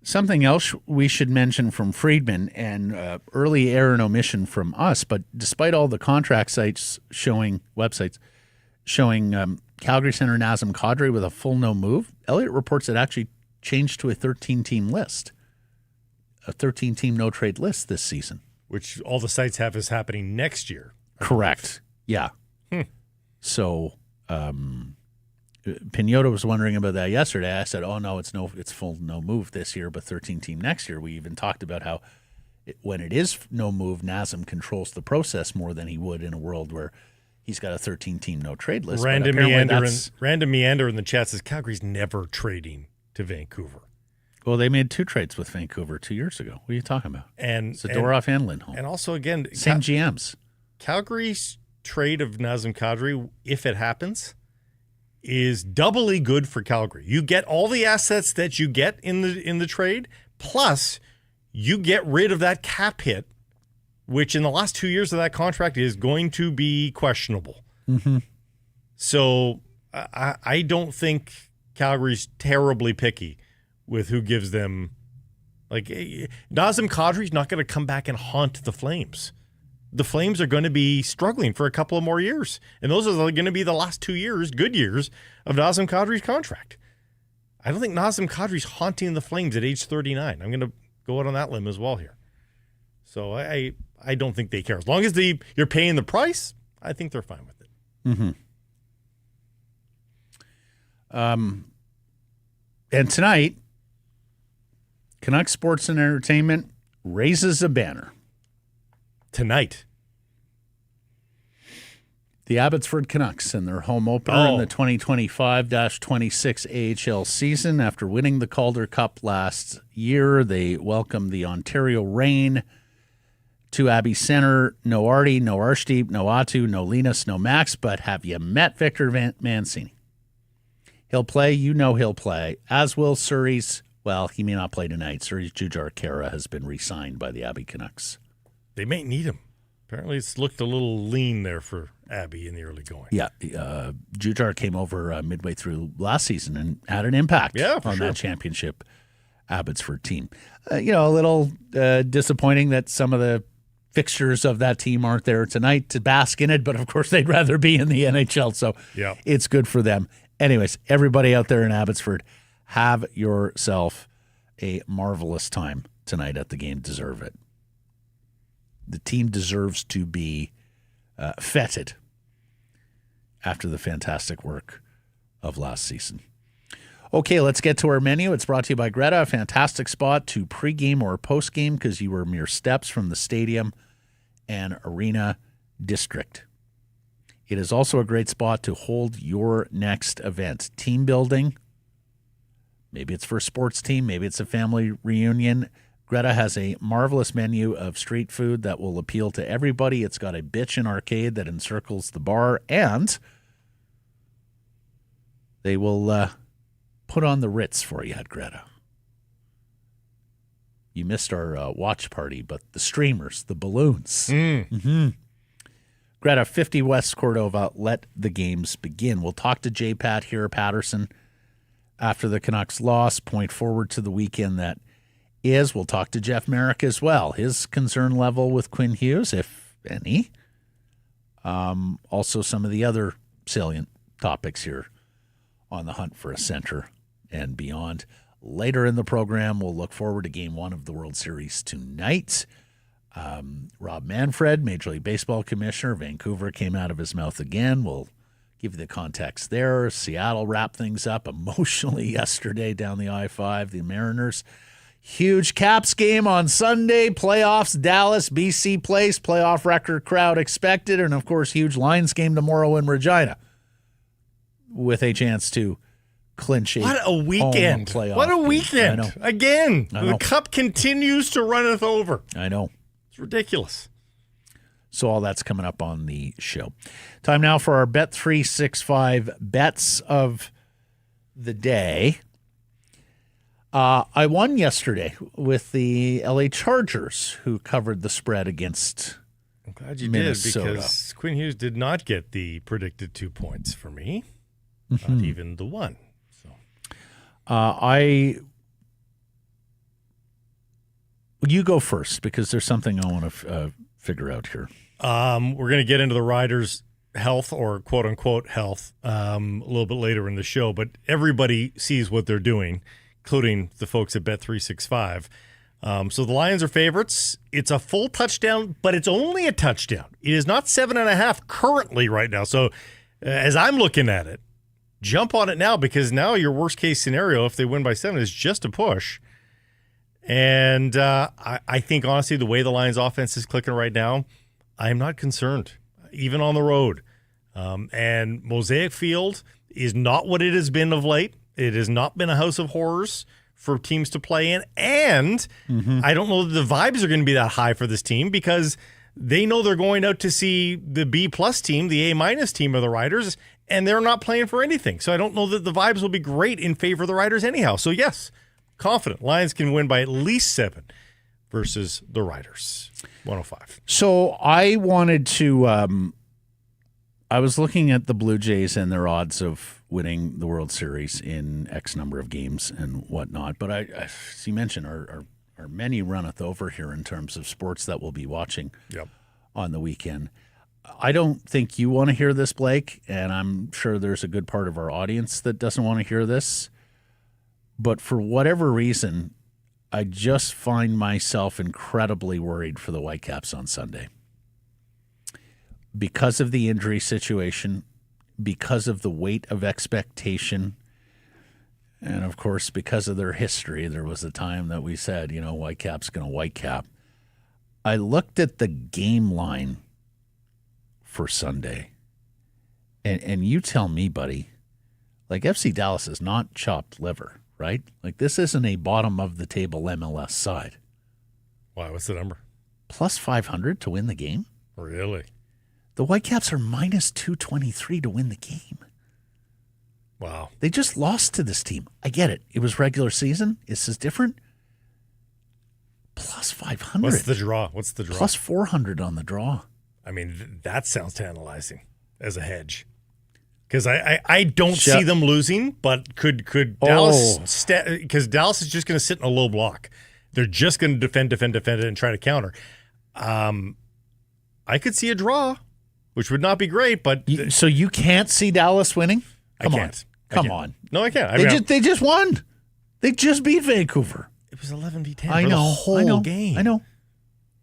Something else we should mention from Friedman and early error and omission from us, but despite all the contract websites showing Calgary center Nazem Kadri with a full no move, Elliott reports it actually changed to a 13-team list, a 13-team no-trade list this season. Which all the sites have is happening next year. Correct. Yeah. So Pinota was wondering about that yesterday. I said, "Oh no, it's full no move this year, but 13-team next year." We even talked about how when it is no move, Nazem controls the process more than he would in a world where he's got a 13-team no trade list. Random meander in the chat says Calgary's never trading to Vancouver. Well, they made 2 trades with Vancouver 2 years ago. What are you talking about? And Zadorov and Lindholm. And also, again, same GMs. Calgary's trade of Nazem Kadri, if it happens, is doubly good for Calgary. You get all the assets that you get in the trade, plus you get rid of that cap hit, which in the last 2 years of that contract is going to be questionable. Mm-hmm. So I don't think Calgary's terribly picky with who gives them. Like, Nazem Kadri's not going to come back and haunt the Flames. The Flames are going to be struggling for a couple of more years. And those are going to be the last 2 years, good years, of Nazem Kadri's contract. I don't think Nazem Kadri's haunting the Flames at age 39. I'm going to go out on that limb as well here. So I don't think they care. As long as you're paying the price, I think they're fine with it. Mm-hmm. And tonight, Canucks Sports and Entertainment raises a banner. Tonight. The Abbotsford Canucks in their home opener in the 2025-26 AHL season. After winning the Calder Cup last year, they welcomed the Ontario Reign to Abbey Centre. No Artie, no Arshdeep, no Atu, no Linus, no Max, but have you met Victor Mancini? He'll play. You know he'll play, as will Surrey's. Well, he may not play tonight. Surrey's Jujhar Khaira has been re-signed by the Abbey Canucks. They may need him. Apparently it's looked a little lean there for Abbey in the early going. Yeah, Jujhar came over midway through last season and had an impact on that championship Abbotsford team. A little disappointing that some of the fixtures of that team aren't there tonight to bask in it, but of course they'd rather be in the NHL, so it's good for them. Anyways, everybody out there in Abbotsford, have yourself a marvelous time tonight at the game. Deserve it. The team deserves to be feted after the fantastic work of last season. Okay, let's get to our menu. It's brought to you by Greta, a fantastic spot to pregame or postgame because you are mere steps from the stadium and arena district. It is also a great spot to hold your next event. Team building. Maybe it's for a sports team. Maybe it's a family reunion. Greta has a marvelous menu of street food that will appeal to everybody. It's got a bitchin' arcade that encircles the bar, and they will put on the Ritz for you at Greta. You missed our watch party, but the streamers, the balloons. Mm-hmm. Greta, 50 West Cordova, let the games begin. We'll talk to J-Pat here, Patterson, after the Canucks loss, point forward to the weekend that is. We'll talk to Jeff Marek as well, his concern level with Quinn Hughes, if any. Also some of the other salient topics here on the hunt for a center and beyond. Later in the program, we'll look forward to Game 1 of the World Series tonight. Rob Manfred, Major League Baseball Commissioner, Vancouver came out of his mouth again. We'll give you the context there. Seattle wrapped things up emotionally yesterday down the I-5. The Mariners. Huge Caps game on Sunday. Playoffs, Dallas, BC Place. Playoff record crowd expected. And, of course, huge Lions game tomorrow in Regina with a chance to clinch a What a weekend. playoff What a game. weekend. I know. Again, I know. the cup continues to runneth over. I know. It's ridiculous. So all that's coming up on the show. Time now for our Bet365 bets of the day. I won yesterday with the LA Chargers, who covered the spread against I'm glad you Minnesota. did, because Quinn Hughes did not get the predicted 2 points for me. Mm-hmm. Not even the one. So you go first, because there's something I want to figure out here. we're going to get into the riders' health, or quote-unquote health, a little bit later in the show, but everybody sees what they're doing, including the folks at Bet365. So the Lions are favorites. It's a full touchdown, but it's only a touchdown. It is not 7.5 currently right now. So as I'm looking at it, jump on it now, because now your worst-case scenario, if they win by 7, is just a push. And I think, honestly, the way the Lions' offense is clicking right now, I'm not concerned, even on the road. And Mosaic Field is not what it has been of late. It has not been a house of horrors for teams to play in. And I don't know that the vibes are going to be that high for this team, because they know they're going out to see the B-plus team, the A-minus team of the Riders, and they're not playing for anything. So I don't know that the vibes will be great in favor of the Riders anyhow. So, yes, confident. Lions can win by at least 7 versus the Riders. 105. So I wanted to I was looking at the Blue Jays and their odds of winning the World Series in X number of games and whatnot. But I as you mentioned, our menu runneth over here in terms of sports that we'll be watching on the weekend. I don't think you want to hear this, Blake, and I'm sure there's a good part of our audience that doesn't want to hear this. But for whatever reason, I just find myself incredibly worried for the Whitecaps on Sunday. Because of the injury situation, because of the weight of expectation, and of course, because of their history. There was a time that we said, Whitecaps going to Whitecap. I looked at the game line for Sunday, and you tell me, buddy, like FC Dallas is not chopped liver, right? Like this isn't a bottom of the table MLS side. Why? What's the number? Plus 500 to win the game? Really? The Whitecaps are minus 223 to win the game. Wow. They just lost to this team. I get it. It was regular season. This is different. Plus 500. What's the draw? Plus 400 on the draw. I mean, that sounds tantalizing as a hedge. Because I don't see them losing, but could Dallas, because Dallas is just going to sit in a low block. They're just going to defend it and try to counter. I could see a draw, which would not be great, but so you can't see Dallas winning? Come on. No, I can't. They just won. They just beat Vancouver. It was 11-10 I for know, the whole game. I know.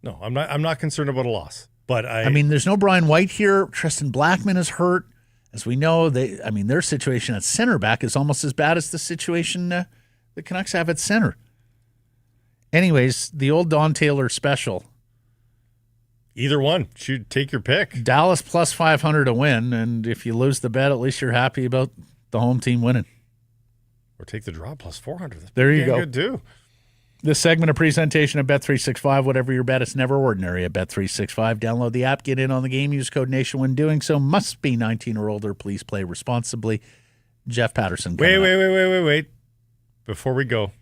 No, I'm not concerned about a loss. But I mean, there's no Brian White here. Tristan Blackman is hurt. As we know, their situation at center back is almost as bad as the situation the Canucks have at center. Anyways, the old Don Taylor special. Either one. Should take your pick. Dallas plus 500 to win, and if you lose the bet, at least you're happy about the home team winning. Or take the draw plus 400. That's there you go. Good too. This segment of presentation of Bet365, whatever your bet, it's never ordinary at Bet365. Download the app, get in on the game, use code NATION when doing so. Must be 19 or older. Please play responsibly. Jeff Patterson. Wait. Before we go,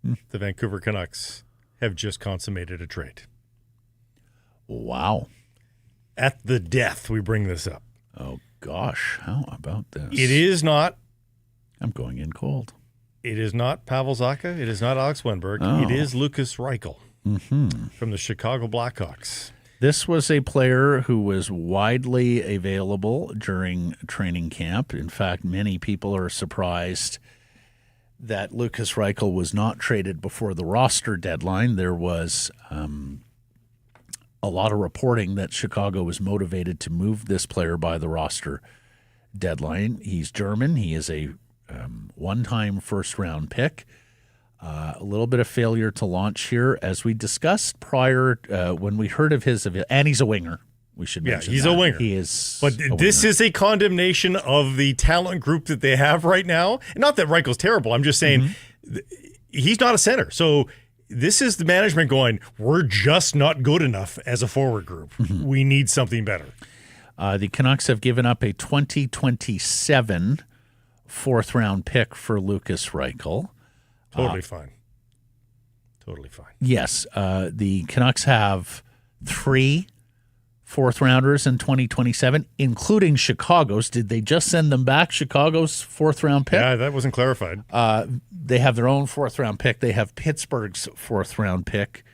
the Vancouver Canucks have just consummated a trade. Wow. At the death, we bring this up. Oh, gosh. How about this? It is not. I'm going in cold. It is not Pavel Zacha. It is not Alex Wenberg. Oh. It is Lucas Reichel from the Chicago Blackhawks. This was a player who was widely available during training camp. In fact, many people are surprised that Lukas Reichel was not traded before the roster deadline. There was a lot of reporting that Chicago was motivated to move this player by the roster deadline. He's German. He is a one-time first-round pick. A little bit of failure to launch here, as we discussed prior when we heard of his, and he's a winger. We should mention he's that. a winger. He is, but this is a condemnation of the talent group that they have right now. Not that Reichel's terrible. I'm just saying he's not a center. So this is the management going, we're just not good enough as a forward group. We need something better. The Canucks have given up a 2027 fourth-round pick for Lukas Reichel. Totally fine. Totally fine. Yes. The Canucks have 3 fourth-rounders in 2027, including Chicago's. Did they just send them back, Chicago's fourth-round pick? Yeah, that wasn't clarified. They have their own fourth-round pick. They have Pittsburgh's fourth-round pick,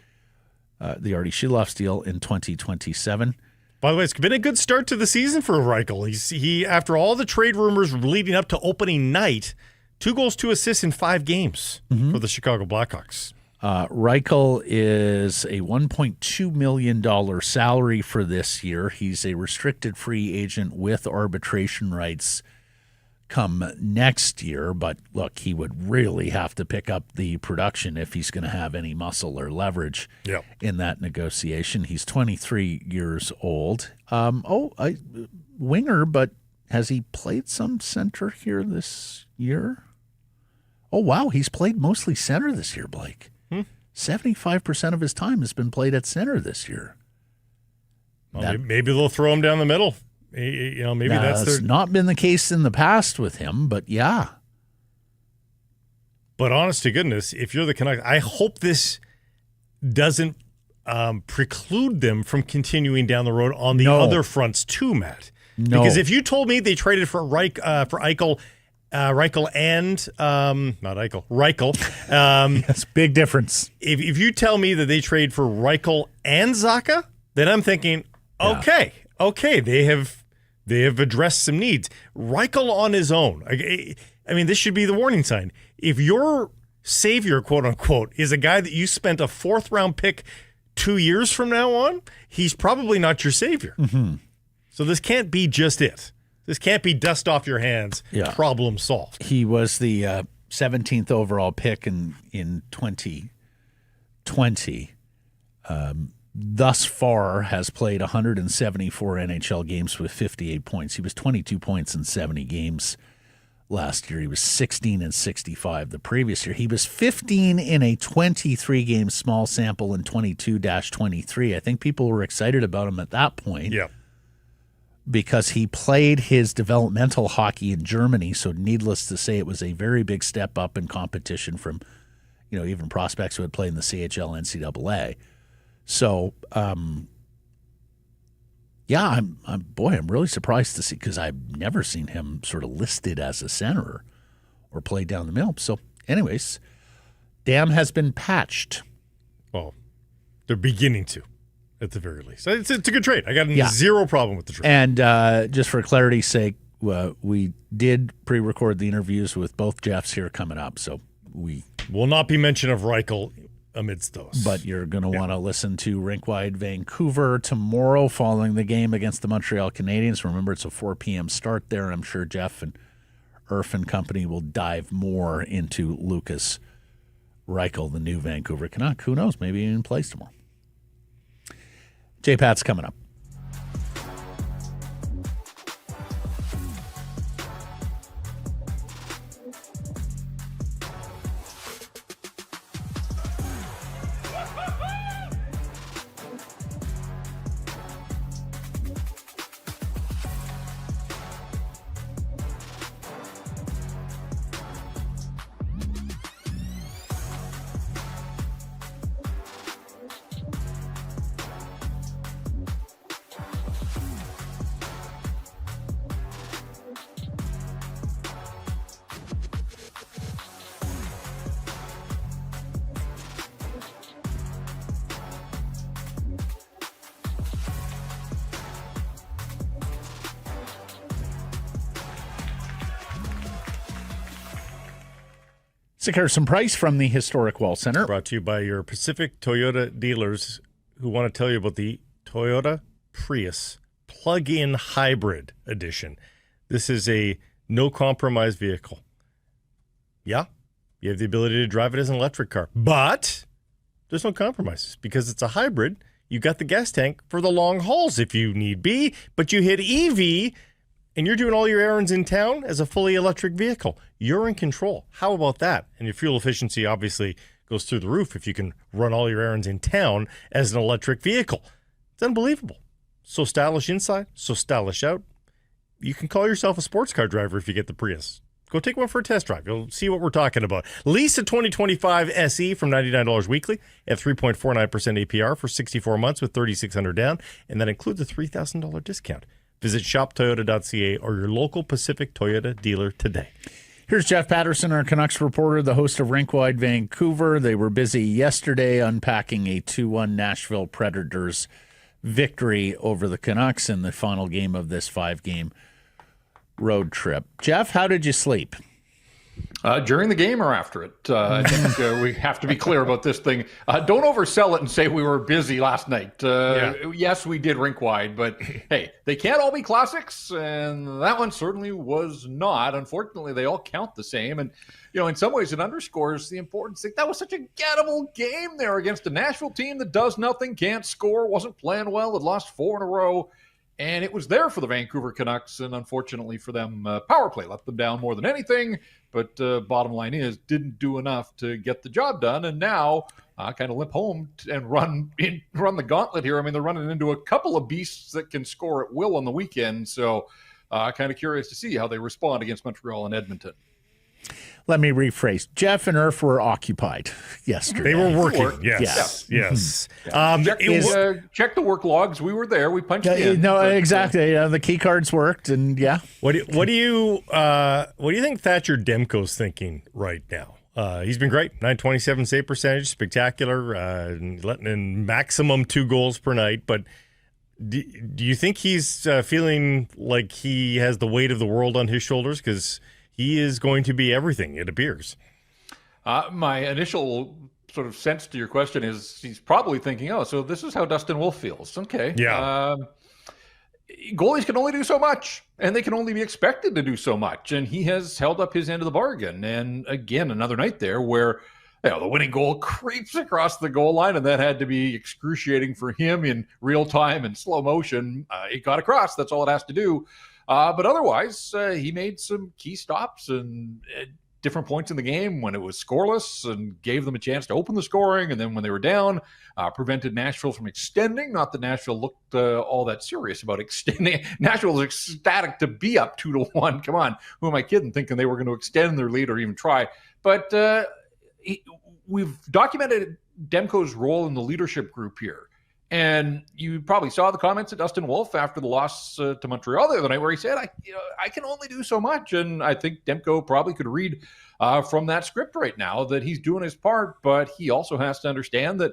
the Artie Shiloff's deal, in 2027. By the way, it's been a good start to the season for Reichel. He after all the trade rumors leading up to opening night, 2 goals, 2 assists in 5 games for the Chicago Blackhawks. Reichel is a $1.2 million salary for this year. He's a restricted free agent with arbitration rights come next year. But look, he would really have to pick up the production if he's going to have any muscle or leverage in that negotiation. He's 23 years old. Winger, but has he played some center here this year? Oh, wow. He's played mostly center this year, Blake. 75% of his time has been played at center this year. Well, maybe they'll throw him down the middle. Maybe that's not been the case in the past with him, but yeah. But honest to goodness, if you're the Canucks, I hope this doesn't preclude them from continuing down the road on the other fronts too, Matt. No. Because if you told me they traded for Reichel and not Eichel, Reichel. That's a big difference. If you tell me that they trade for Reichel and Zacha, then I'm thinking, okay, they have addressed some needs. Reichel on his own, I mean, this should be the warning sign. If your savior, quote unquote, is a guy that you spent a 4th-round pick 2 years from now on, he's probably not your savior. So this can't be just it. This can't be dust off your hands, problem solved. He was the 17th overall pick in 2020. Thus far has played 174 NHL games with 58 points. He was 22 points in 70 games last year. He was 16 and 65 the previous year. He was 15 in a 23-game small sample in 22-23. I think people were excited about him at that point. Yeah. Because he played his developmental hockey in Germany, so needless to say, it was a very big step up in competition from, even prospects who had played in the CHL, NCAA. So, I'm really surprised to see, because I've never seen him sort of listed as a center or play down the middle. So, anyways, dam has been patched. Well, they're beginning to. At the very least. It's a good trade. I got zero problem with the trade. And just for clarity's sake, we did pre-record the interviews with both Jeffs here coming up, so we will not be mention of Reichel amidst those. But you're going to want to listen to Rinkwide Vancouver tomorrow following the game against the Montreal Canadiens. Remember, it's a 4 p.m. start there. I'm sure Jeff and Irf and company will dive more into Lukas Reichel, the new Vancouver Canuck. Who knows? Maybe even plays tomorrow. J-Pat's coming up. Sekeres and Price from the Historic Wall Center. Brought to you by your Pacific Toyota dealers who want to tell you about the Toyota Prius plug-in hybrid edition. This is a no-compromise vehicle. Yeah, you have the ability to drive it as an electric car, but there's no compromises because it's a hybrid. You got the gas tank for the long hauls if you need be, but you hit EV and you're doing all your errands in town as a fully electric vehicle. You're in control. How about that? And your fuel efficiency obviously goes through the roof if you can run all your errands in town as an electric vehicle. It's unbelievable. So stylish inside, so stylish out. You can call yourself a sports car driver if you get the Prius. Go take one for a test drive. You'll see what we're talking about. Lease a 2025 SE from $99 weekly at 3.49% APR for 64 months with $3,600 down, and that includes a $3,000 discount. Visit shoptoyota.ca or your local Pacific Toyota dealer today. Here's Jeff Patterson, our Canucks reporter, the host of Rinkwide Vancouver. They were busy yesterday unpacking a 2-1 Nashville Predators victory over the Canucks in the final game of this 5-game road trip. Jeff, how did you sleep? During the game or after it? I think we have to be clear about this thing. Don't oversell it and say we were busy last night. Yes, we did Rinkwide, but hey, they can't all be classics, and that one certainly was not. Unfortunately, they all count the same, and in some ways it underscores the importance. That was such a gettable game there against a Nashville team that does nothing, can't score, wasn't playing well, had lost 4 in a row. And it was there for the Vancouver Canucks, and unfortunately for them, power play let them down more than anything. But bottom line is, didn't do enough to get the job done, and now kind of limp home and run the gauntlet here. I mean, they're running into a couple of beasts that can score at will on the weekend, so kind of curious to see how they respond against Montreal and Edmonton. Let me rephrase. Jeff and Irf were occupied yesterday. They were working. Yes. Check the work logs. We were there. We punched in. No, exactly. The key cards worked, and yeah. What do you think Thatcher Demko's thinking right now? He's been great. 927 save percentage, spectacular, letting in maximum 2 goals per night. But do you think he's feeling like he has the weight of the world on his shoulders? Because he is going to be everything, it appears. My initial sort of sense to your question is he's probably thinking, so this is how Dustin Wolf feels. Okay. Yeah. Goalies can only do so much, and they can only be expected to do so much. And he has held up his end of the bargain. And again, another night there where the winning goal creeps across the goal line, and that had to be excruciating for him in real time and slow motion. It got across. That's all it has to do. But otherwise, he made some key stops and at different points in the game when it was scoreless and gave them a chance to open the scoring. And then when they were down, prevented Nashville from extending. Not that Nashville looked all that serious about extending. Nashville was ecstatic to be up 2-1. Come on. Who am I kidding? Thinking they were going to extend their lead or even try. But we've documented Demko's role in the leadership group here. And you probably saw the comments of Dustin Wolf after the loss to Montreal the other night where he said, I can only do so much. And I think Demko probably could read from that script right now that he's doing his part, but he also has to understand that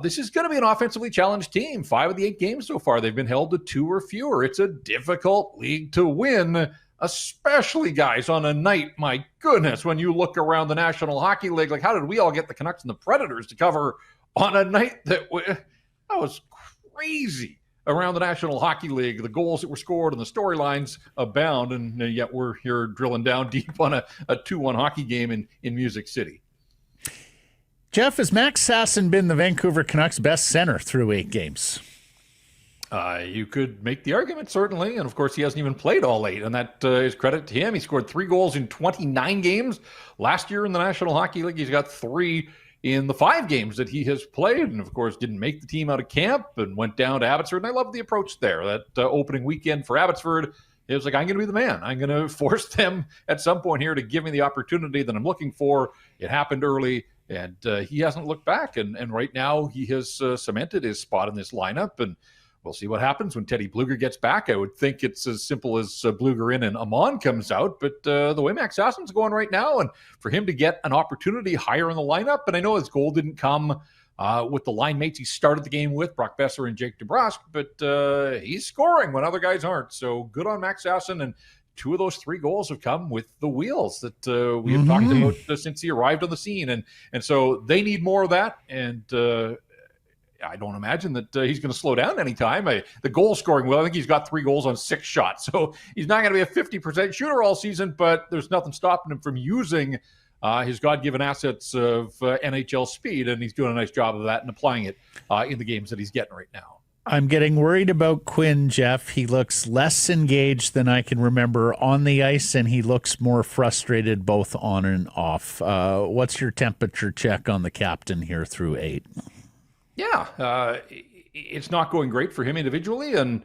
this is going to be an offensively challenged team. 5 of the 8 games so far, they've been held to 2 or fewer. It's a difficult league to win, especially, guys, on a night, my goodness, when you look around the National Hockey League, like how did we all get the Canucks and the Predators to cover on a night that was crazy around the National Hockey League, the goals that were scored and the storylines abound, and yet we're here drilling down deep on a 2-1 hockey game in Music City. Jeff, has Max Sasson been the Vancouver Canucks' best center through 8 games? You could make the argument, certainly, and of course he hasn't even played all 8, and that is credit to him. He scored 3 goals in 29 games. Last year in the National Hockey League, he's got 3 in the 5 games that he has played, and of course didn't make the team out of camp and went down to Abbotsford. And I love the approach there. That opening weekend for Abbotsford, it was like, I'm going to be the man. I'm going to force them at some point here to give me the opportunity that I'm looking for. It happened early, and he hasn't looked back. And right now he has cemented his spot in this lineup, and we'll see what happens when Teddy Bluger gets back. I would think it's as simple as Bluger in and Amon comes out. But the way Max Sasson's going right now, and for him to get an opportunity higher in the lineup, and I know his goal didn't come with the line mates he started the game with, Brock Besser and Jake DeBrusk, but he's scoring when other guys aren't. So good on Max Sasson, and 2 of those 3 goals have come with the wheels that we have talked about since he arrived on the scene. And so they need more of that. And I don't imagine that he's going to slow down anytime. The goal scoring, well, I think he's got 3 goals on 6 shots. So he's not going to be a 50% shooter all season, but there's nothing stopping him from using his God-given assets of NHL speed, and he's doing a nice job of that and applying it in the games that he's getting right now. I'm getting worried about Quinn, Jeff. He looks less engaged than I can remember on the ice, and he looks more frustrated both on and off. What's your temperature check on the captain here through 8? Yeah, it's not going great for him individually, and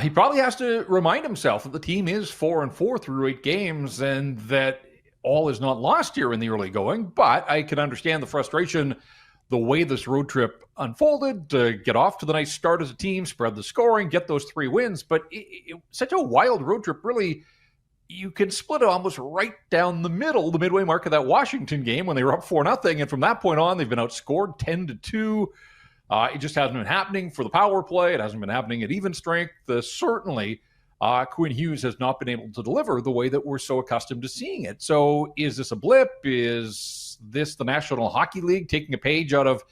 he probably has to remind himself that the team is 4-4 through 8 games, and that all is not lost here in the early going. But I can understand the frustration, the way this road trip unfolded, to get off to the nice start as a team, spread the scoring, get those 3 wins. But such a wild road trip, really. You can split it almost right down the middle, the midway mark of that Washington game when they were up 4-0. And from that point on, they've been outscored 10-2. It just hasn't been happening for the power play. It hasn't been happening at even strength. Certainly, Quinn Hughes has not been able to deliver the way that we're so accustomed to seeing it. So is this a blip? Is this the National Hockey League taking a page out of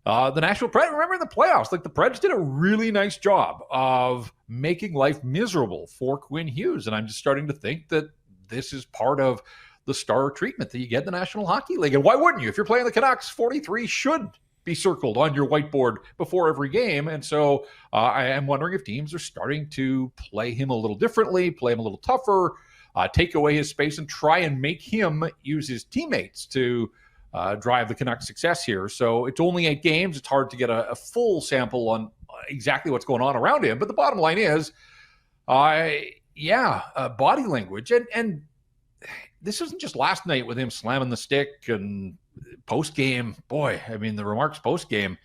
the Nashville Preds? Remember in the playoffs, the Preds did a really nice job of making life miserable for Quinn Hughes. And I'm just starting to think that this is part of the star treatment that you get in the National Hockey League. And why wouldn't you? If you're playing the Canucks, 43 should be circled on your whiteboard before every game. And so I am wondering if teams are starting to play him a little differently, play him a little tougher, take away his space, and try and make him use his teammates to drive the Canucks' success here. So it's only 8 games. It's hard to get a full sample on exactly what's going on around him. But the bottom line is, body language. And this isn't just last night with him slamming the stick and post-game. Boy, I mean, the remarks post-game,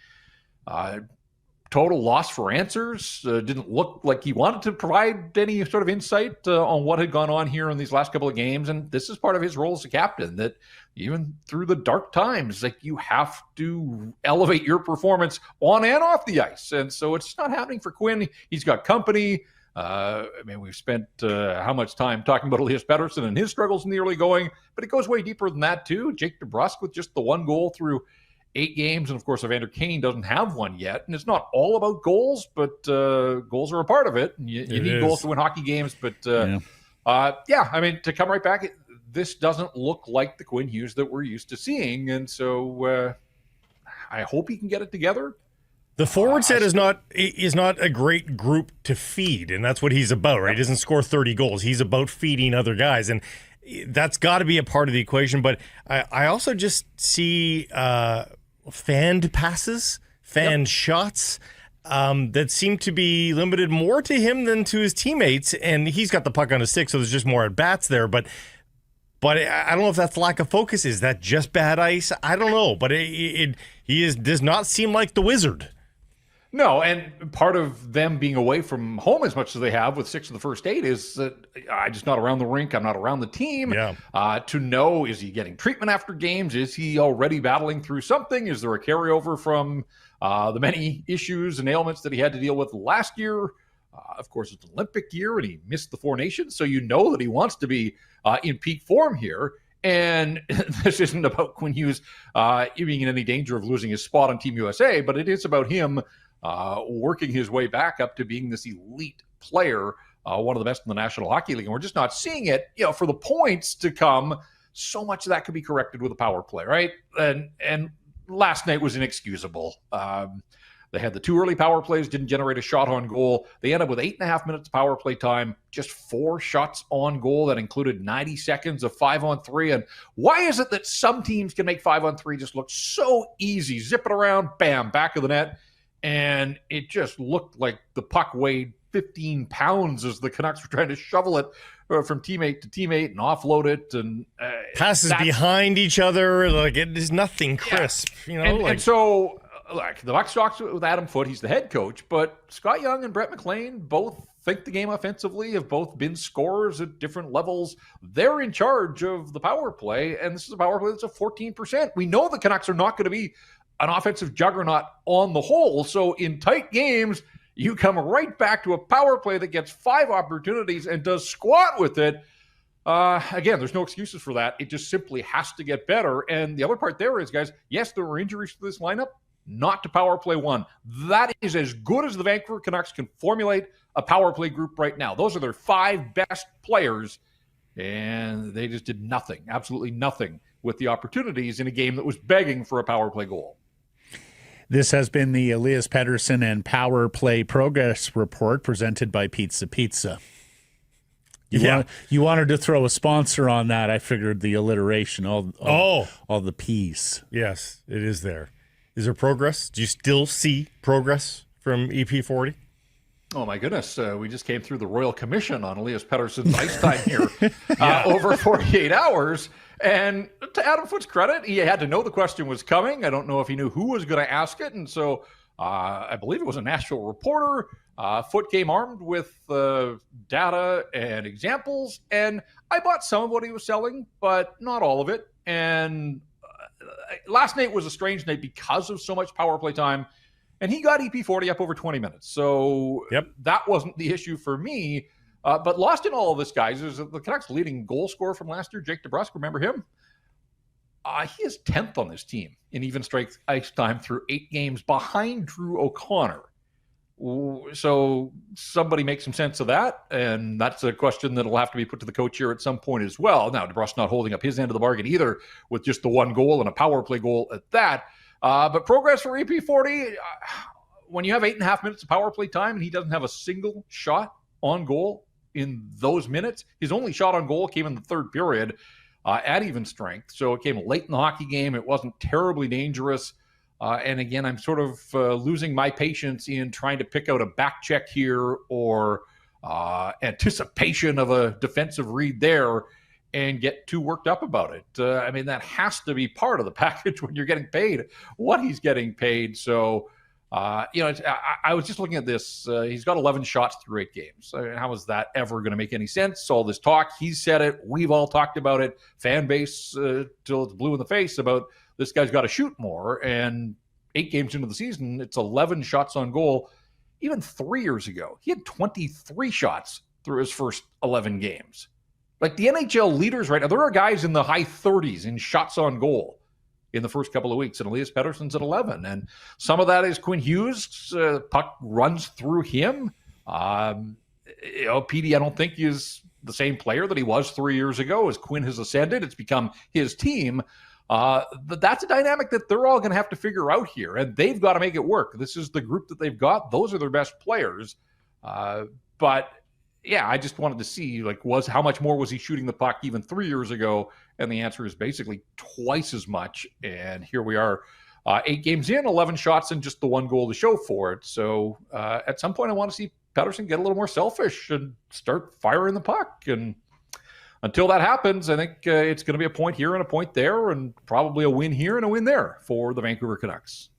total loss for answers. Didn't look like he wanted to provide any sort of insight on what had gone on here in these last couple of games. And this is part of his role as a captain, that even through the dark times, you have to elevate your performance on and off the ice. And so it's not happening for Quinn. He's got company. We've spent how much time talking about Elias Pettersson and his struggles in the early going, but it goes way deeper than that too. Jake DeBrusk with just the 1 goal through 8 games. And of course, Evander Kane doesn't have one yet. And it's not all about goals, but goals are a part of it. And you need goals to win hockey games. But to come right back, this doesn't look like the Quinn Hughes that we're used to seeing. And so I hope he can get it together. The forward set is not a great group to feed, and that's what he's about, right? He doesn't score 30 goals. He's about feeding other guys, and that's got to be a part of the equation. But I also just see fanned passes, shots that seem to be limited more to him than to his teammates, and he's got the puck on his stick, so there's just more at-bats there. But I don't know if that's lack of focus. Is that just bad ice? I don't know, but does not seem like the Wizard. No, and part of them being away from home as much as they have with 6 of the first 8 is that I'm just not around the rink. I'm not around the team. Yeah. To know, is he getting treatment after games? Is he already battling through something? Is there a carryover from the many issues and ailments that he had to deal with last year? Of course, it's an Olympic year, and he missed the 4 Nations, so you know that he wants to be in peak form here. And this isn't about Quinn Hughes being in any danger of losing his spot on Team USA, but it is about him working his way back up to being this elite player, one of the best in the National Hockey League. And we're just not seeing it, for the points to come. So much of that could be corrected with a power play, right? And last night was inexcusable. They had the 2 early power plays, didn't generate a shot on goal. They ended up with 8.5 minutes of power play time, just 4 shots on goal. That included 90 seconds of 5-on-3. And why is it that some teams can make 5-on-3 just look so easy? Zip it around, bam, back of the net. And it just looked like the puck weighed 15 pounds as the Canucks were trying to shovel it from teammate to teammate and offload it. And passes behind each other. It is nothing crisp. Yeah. And so... the Buck talks with Adam Foote. He's the head coach, but Scott Young and Brett McLean both think the game offensively, have both been scorers at different levels. They're in charge of the power play, and this is a power play that's a 14%. We know the Canucks are not going to be an offensive juggernaut on the whole, so in tight games, You come right back to a power play that gets 5 opportunities and does squat with it. Again, there's no excuses for that. It just simply has to get better. And the other part there is, guys, yes, there were injuries to this lineup, not to power play 1. That is as good as the Vancouver Canucks can formulate a power play group right now. Those are their 5 best players, and they just did nothing, absolutely nothing with the opportunities in a game that was begging for a power play goal. This has been the Elias Pettersson and Power Play Progress Report presented by Pizza Pizza. You wanted to throw a sponsor on that. I figured the alliteration, all the P's. Yes, it is there. Is there progress? Do you still see progress from EP40? Oh, my goodness. We just came through the Royal Commission on Elias Pettersson's ice time here over 48 hours. And to Adam Foote's credit, he had to know the question was coming. I don't know if he knew who was going to ask it. And so I believe it was a Nashville reporter. Foote came armed with data and examples. And I bought some of what he was selling, but not all of it. And last night was a strange night because of so much power play time. And he got EP40 up over 20 minutes. So that wasn't the issue for me. But lost in all of this, guys, is the Canucks' leading goal scorer from last year, Jake DeBrusk. Remember him? He is 10th on this team in even strength ice time through 8 games behind Drew O'Connor. So somebody make some sense of that. And that's a question that will have to be put to the coach here at some point as well. Now, DeBrusk not holding up his end of the bargain either with just the 1 goal and a power play goal at that. But progress for EP40, when you have 8.5 minutes of power play time and he doesn't have a single shot on goal in those minutes, his only shot on goal came in the 3rd period at even strength. So it came late in the hockey game. It wasn't terribly dangerous. And again, I'm sort of losing my patience in trying to pick out a back check here or anticipation of a defensive read there and get too worked up about it. I mean, that has to be part of the package when you're getting paid what he's getting paid. So, I was just looking at this. He's got 11 shots through 8 games. How is that ever going to make any sense? All this talk, he's said it. We've all talked about it. Fan base till it's blue in the face about this guy's got to shoot more. And 8 games into the season, it's 11 shots on goal. Even 3 years ago, he had 23 shots through his first 11 games. Like the NHL leaders right now, there are guys in the high 30s in shots on goal in the first couple of weeks, and Elias Pettersson's at 11. And some of that is Quinn Hughes. Puck runs through him. PD, I don't think is the same player that he was 3 years ago. As Quinn has ascended, it's become his team. But that's a dynamic that they're all going to have to figure out here, and they've got to make it work. This is the group that they've got. Those are their best players. But yeah, I just wanted to see, how much more was he shooting the puck even 3 years ago? And the answer is basically twice as much. And here we are, 8 games in, 11 shots, and just the 1 goal to show for it. So at some point, I want to see Patterson get a little more selfish and start firing the puck. And until that happens, I think it's going to be a point here and a point there, and probably a win here and a win there for the Vancouver Canucks.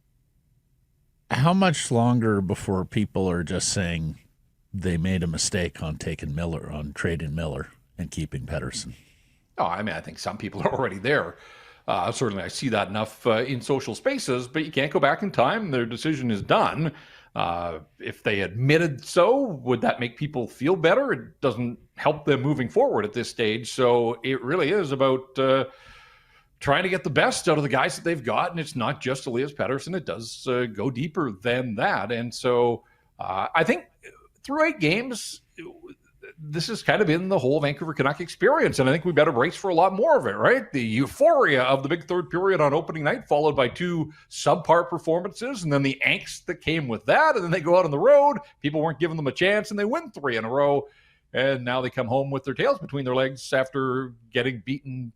How much longer before people are just saying they made a mistake on trading Miller and keeping Patterson? Oh, I mean, I think some people are already there. Certainly, I see that enough in social spaces, but you can't go back in time. Their decision is done. If they admitted so, would that make people feel better? It doesn't help them moving forward at this stage. So it really is about trying to get the best out of the guys that they've got. And it's not just Elias Pettersson. It does go deeper than that. And so I think through 8 games, this has kind of been the whole Vancouver Canuck experience, and I think we better brace for a lot more of it, right? The euphoria of the big 3rd period on opening night, followed by 2 subpar performances, and then the angst that came with that, and then they go out on the road. People weren't giving them a chance, and they win 3 in a row, and now they come home with their tails between their legs after getting beaten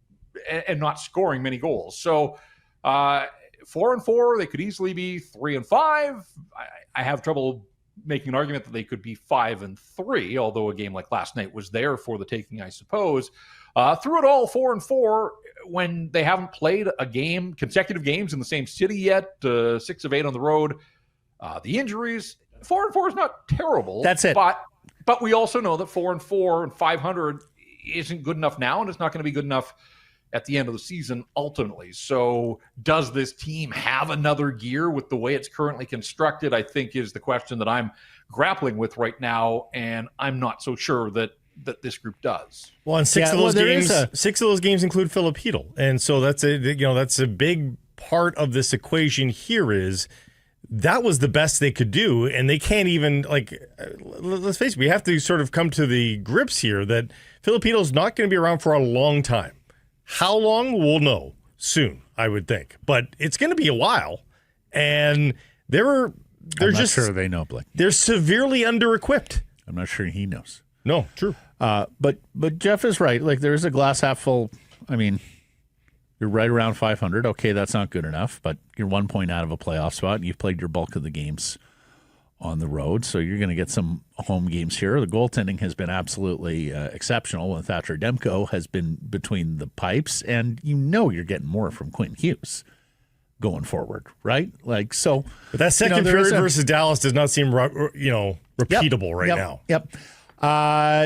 and not scoring many goals. So 4-4, they could easily be 3-5. I have trouble making an argument that they could be 5-3, although a game like last night was there for the taking, I suppose. Through it all, 4-4, when they haven't played consecutive games in the same city yet, 6 of 8 on the road. The injuries, 4-4 is not terrible. That's it. But we also know that 4-4 and 500 isn't good enough now, and it's not going to be good enough at the end of the season ultimately. So does this team have another gear with the way it's currently constructed, I think is the question that I'm grappling with right now, and I'm not so sure that this group does. Well, and six of those games include Filip Chytil. And so that's a big part of this equation here is that was the best they could do, and they can't even, let's face it, we have to sort of come to the grips here that Filip Chytil is not going to be around for a long time. How long, we'll know soon, I would think. But it's going to be a while, and I'm not sure they know, Blake. They're severely under-equipped. I'm not sure he knows. No, true. But Jeff is right. Like, there is a glass half full. I mean, you're right around 500. Okay, that's not good enough, but you're 1 point out of a playoff spot, and you've played your bulk of the games on the road, so you're going to get some home games here. The goaltending has been absolutely exceptional, and Thatcher Demko has been between the pipes, and you're getting more from Quinn Hughes going forward, right? But that second period versus Dallas does not seem repeatable right now. Yep.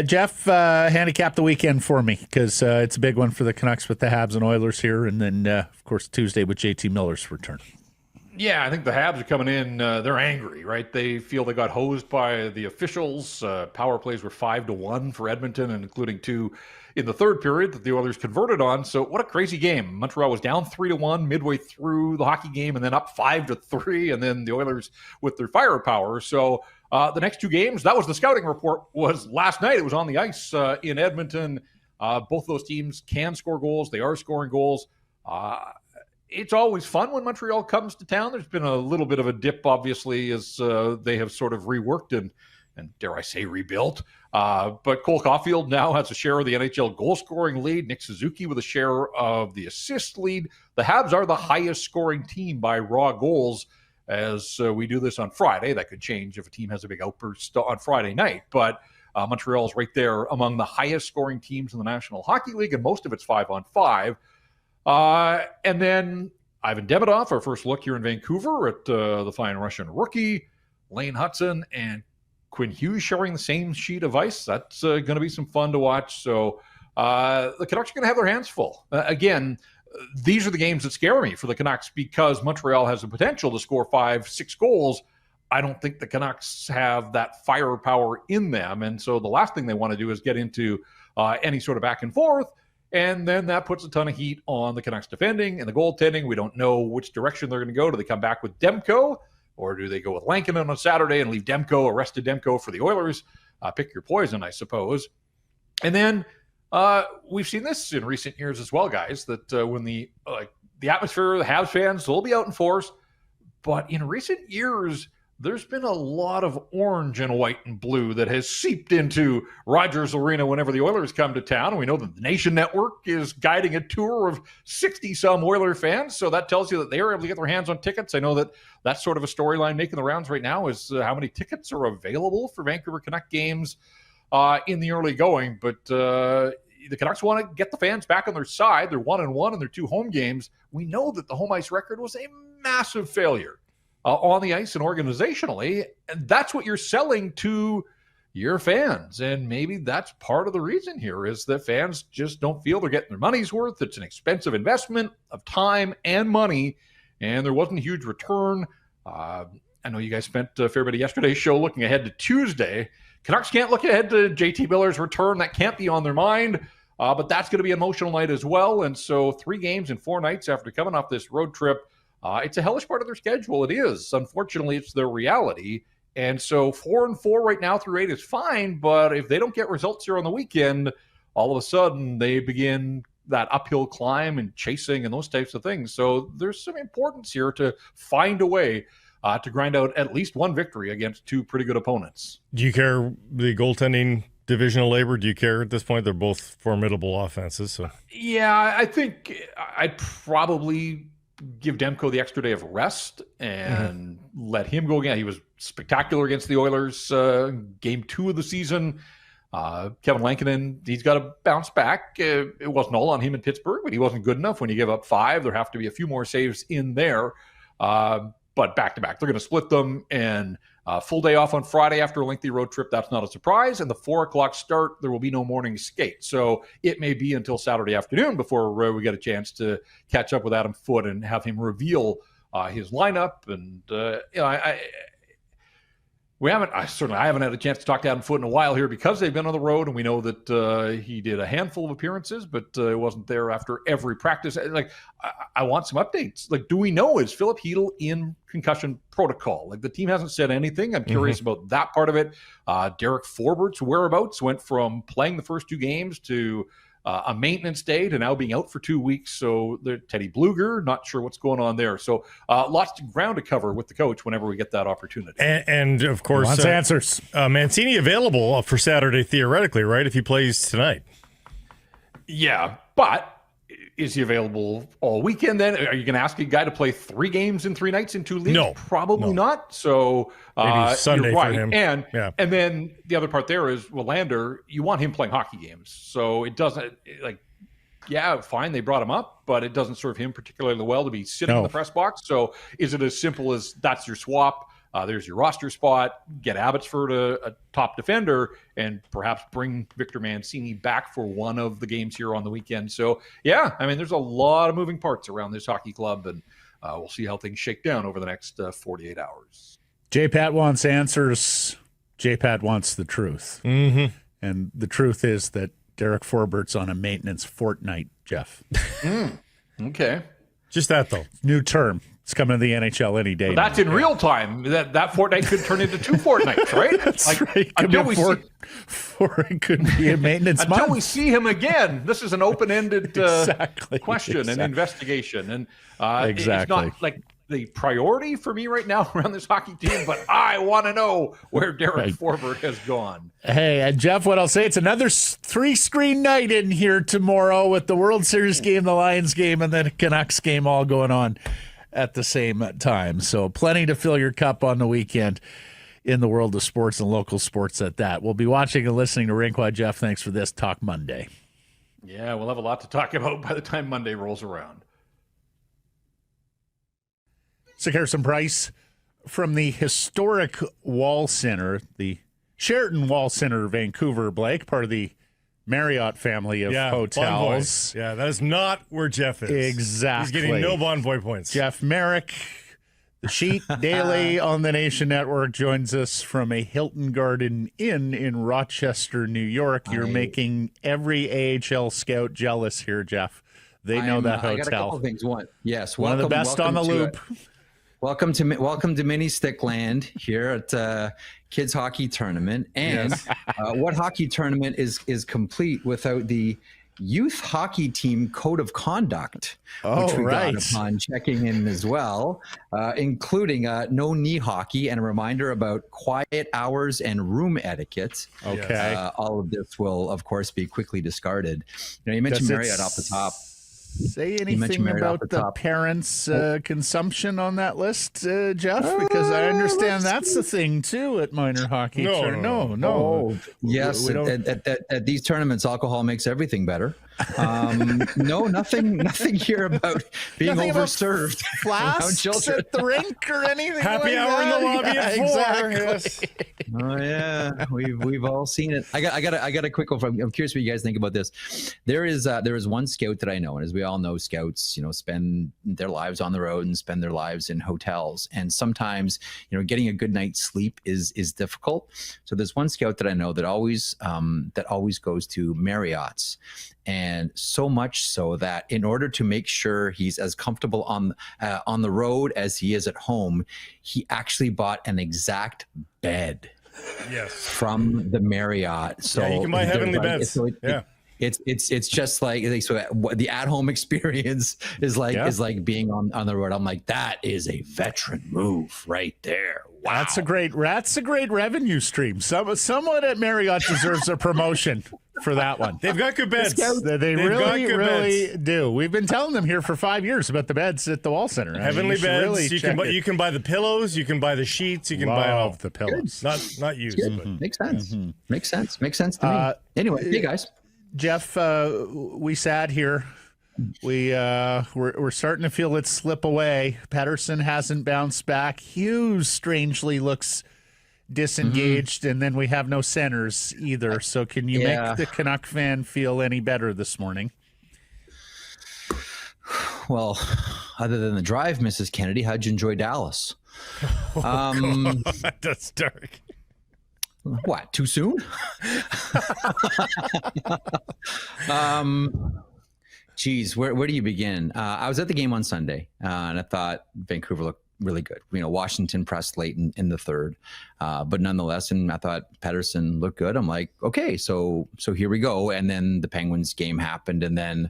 Jeff, handicap the weekend for me, because it's a big one for the Canucks with the Habs and Oilers here, and then, of course, Tuesday with JT Miller's return. Yeah, I think the Habs are coming in. They're angry, right? They feel they got hosed by the officials. Power plays were 5-1 for Edmonton, and including 2 in the third period that the Oilers converted on. So what a crazy game. Montreal was down 3-1 midway through the hockey game, and then up 5-3, and then the Oilers with their firepower. So the next 2 games, that was the scouting report, was last night. It was on the ice in Edmonton. Both those teams can score goals. They are scoring goals. It's always fun when Montreal comes to town. There's been a little bit of a dip, obviously, as they have sort of reworked and dare I say, rebuilt. But Cole Caulfield now has a share of the NHL goal-scoring lead. Nick Suzuki with a share of the assist lead. The Habs are the highest-scoring team by raw goals as we do this on Friday. That could change if a team has a big outburst on Friday night. But Montreal is right there among the highest-scoring teams in the National Hockey League, and most of it's 5-on-5. And then Ivan Demidov, our first look here in Vancouver at the fine Russian rookie, Lane Hutson and Quinn Hughes sharing the same sheet of ice. That's going to be some fun to watch. So the Canucks are going to have their hands full. Again, these are the games that scare me for the Canucks because Montreal has the potential to score 5-6 goals. I don't think the Canucks have that firepower in them. And so the last thing they want to do is get into any sort of back and forth. And then that puts a ton of heat on the Canucks defending and the goaltending. We don't know which direction they're going to go. Do they come back with Demko, or do they go with Lankinen on Saturday and leave arrested Demko for the Oilers? Pick your poison, I suppose. And then we've seen this in recent years as well, guys, that when the atmosphere, the Habs fans will be out in force. But in recent years, there's been a lot of orange and white and blue that has seeped into Rogers Arena whenever the Oilers come to town. And we know that the Nation Network is guiding a tour of 60-some Oiler fans. So that tells you that they are able to get their hands on tickets. I know that that's sort of a storyline making the rounds right now is how many tickets are available for Vancouver Canuck games in the early going. But the Canucks want to get the fans back on their side. They're 1-1 in their 2 home games. We know that the home ice record was a massive failure on the ice and organizationally, and that's what you're selling to your fans. And maybe that's part of the reason here is that fans just don't feel they're getting their money's worth. It's an expensive investment of time and money, and there wasn't a huge return. I know you guys spent a fair bit of yesterday's show looking ahead to Tuesday. Canucks can't look ahead to JT Miller's return. That can't be on their mind, but that's going to be an emotional night as well. And so 3 games in 4 nights after coming off this road trip, it's a hellish part of their schedule. It is. Unfortunately, it's their reality. And so 4-4 right now through 8 is fine. But if they don't get results here on the weekend, all of a sudden they begin that uphill climb and chasing and those types of things. So there's some importance here to find a way to grind out at least one victory against 2 pretty good opponents. Do you care the goaltending divisional labor? Do you care at this point? They're both formidable offenses. So yeah, I think I'd probably give Demko the extra day of rest and let him go again. He was spectacular against the Oilers game 2 of the season. Kevin Lankinen, he's got to bounce back. It wasn't all on him in Pittsburgh, but he wasn't good enough when you give up 5. There have to be a few more saves in there. but back-to-back. They're going to split them, and full day off on Friday after a lengthy road trip. That's not a surprise. And the 4 o'clock start, there will be no morning skate. So it may be until Saturday afternoon before we get a chance to catch up with Adam Foote and have him reveal his lineup. And, I haven't had a chance to talk to Adam Foote in a while here because they've been on the road, and we know that he did a handful of appearances, but it wasn't there after every practice. Like, I want some updates. Like, do we know, is Filip Chytil in concussion protocol? Like, the team hasn't said anything. I'm curious about that part of it. Derek Forbert's whereabouts went from playing the first 2 games to a maintenance day to now being out for 2 weeks. So Teddy Bluger, not sure what's going on there. So lots of ground to cover with the coach whenever we get that opportunity. And of course, wants answers. Mancini available for Saturday theoretically, right? If he plays tonight. Yeah, but is he available all weekend then? Are you going to ask a guy to play 3 games in 3 nights in 2 leagues? No. Probably not. So maybe Sunday you're right. for him. And then the other part there is, Lander, you want him playing hockey games. So it doesn't, fine, they brought him up, but it doesn't serve him particularly well to be sitting in the press box. So is it as simple as that's your swap? There's your roster spot, get Abbotsford a top defender, and perhaps bring Victor Mancini back for one of the games here on the weekend. So, there's a lot of moving parts around this hockey club, and we'll see how things shake down over the next 48 hours. J-Pat wants answers. J-Pat wants the truth. Mm-hmm. And the truth is that Derek Forbert's on a maintenance fortnight, Jeff. Okay. Just that, though. New term. It's coming to the NHL any day. That's in real time. That fortnight could turn into 2 fortnights, right? That's right. It could be a maintenance until month. we see him again. This is an open-ended question and investigation. And it's not like the priority for me right now around this hockey team, but I want to know where Derek Forbert has gone. Hey, and Jeff, what I'll say, it's another 3-screen night in here tomorrow with the World Series game, the Lions game, and the Canucks game all going on at the same time. So plenty to fill your cup on the weekend in the world of sports and local sports at that. We'll be watching and listening to Rinkwide. Jeff, thanks for this. Talk Monday. Yeah, we'll have a lot to talk about by the time Monday rolls around. Sekeres and Price from the historic Wall Center, the Sheraton Wall Center, Vancouver, Blake, part of the Marriott family of hotels. Yeah, that is not where Jeff is. Exactly. He's getting no Bonvoy points. Jeff Marek, the Sheet Daily on the Nation Network, joins us from a Hilton Garden Inn in Rochester, New York. You're making every AHL scout jealous here, Jeff. They know that hotel. I got a couple of things. One of the best on the loop. Welcome to Mini Stickland here at Kids Hockey Tournament. And what hockey tournament is complete without the youth hockey team code of conduct, which we got upon checking in as well, including no knee hockey and a reminder about quiet hours and room etiquette. Okay. All of this will, of course, be quickly discarded. You mentioned Marriott off the top. Say anything about the parents' consumption on that list, Jeff? Because I understand that's the thing, too, at minor hockey. No. Oh, yes, at these tournaments, alcohol makes everything better. No, nothing here about being overserved. Flasks at the rink or anything. Happy hour in the lobby at 4. Exactly. Yes. Oh yeah, we've all seen it. I got a quick one. I'm curious what you guys think about this. There is one scout that I know, and as we all know, scouts spend their lives on the road and spend their lives in hotels, and sometimes getting a good night's sleep is difficult. So there's one scout that I know that always goes to Marriott's. And so much so that in order to make sure he's as comfortable on the road as he is at home, he actually bought an exact bed. Yes. From the Marriott. So you can buy heavenly beds. It's just like so the at-home experience is like being on the road. I'm like, that is a veteran move right there. Wow. That's a great revenue stream. Someone at Marriott deserves a promotion for that one. They've got good beds. They really do. We've been telling them here for 5 years about the beds at the Wall Center. Heavenly beds. You can buy the pillows. You can buy the sheets. You can buy all the pillows. Not used. But. Makes sense. Makes sense to me. Anyway, hey guys. Jeff, we sat here We're starting to feel it slip away. Patterson hasn't bounced back. Hughes strangely looks disengaged, and then we have no centers either. So can you make the Canuck fan feel any better this morning? Well, other than the drive, Mrs. Kennedy, how'd you enjoy Dallas? That's dark. What, too soon? Geez, where do you begin? I was at the game on Sunday, and I thought Vancouver looked really good. Washington pressed late in the third, but nonetheless, and I thought Patterson looked good. I'm like, okay, so here we go. And then the Penguins game happened, and then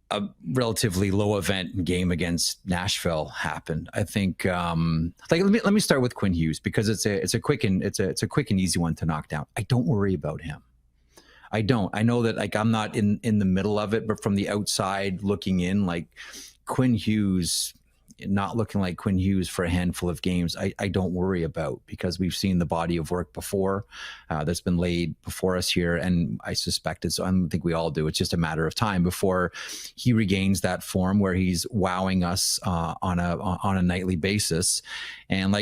a relatively low event game against Nashville happened. I think, let me start with Quinn Hughes, because it's a quick and easy one to knock down. I don't worry about him. I don't. I know that I'm not in the middle of it, but from the outside looking in, Quinn Hughes not looking like Quinn Hughes for a handful of games, I don't worry about, because we've seen the body of work before that's been laid before us here, and I suspect I think we all do. It's just a matter of time before he regains that form where he's wowing us on a nightly basis. And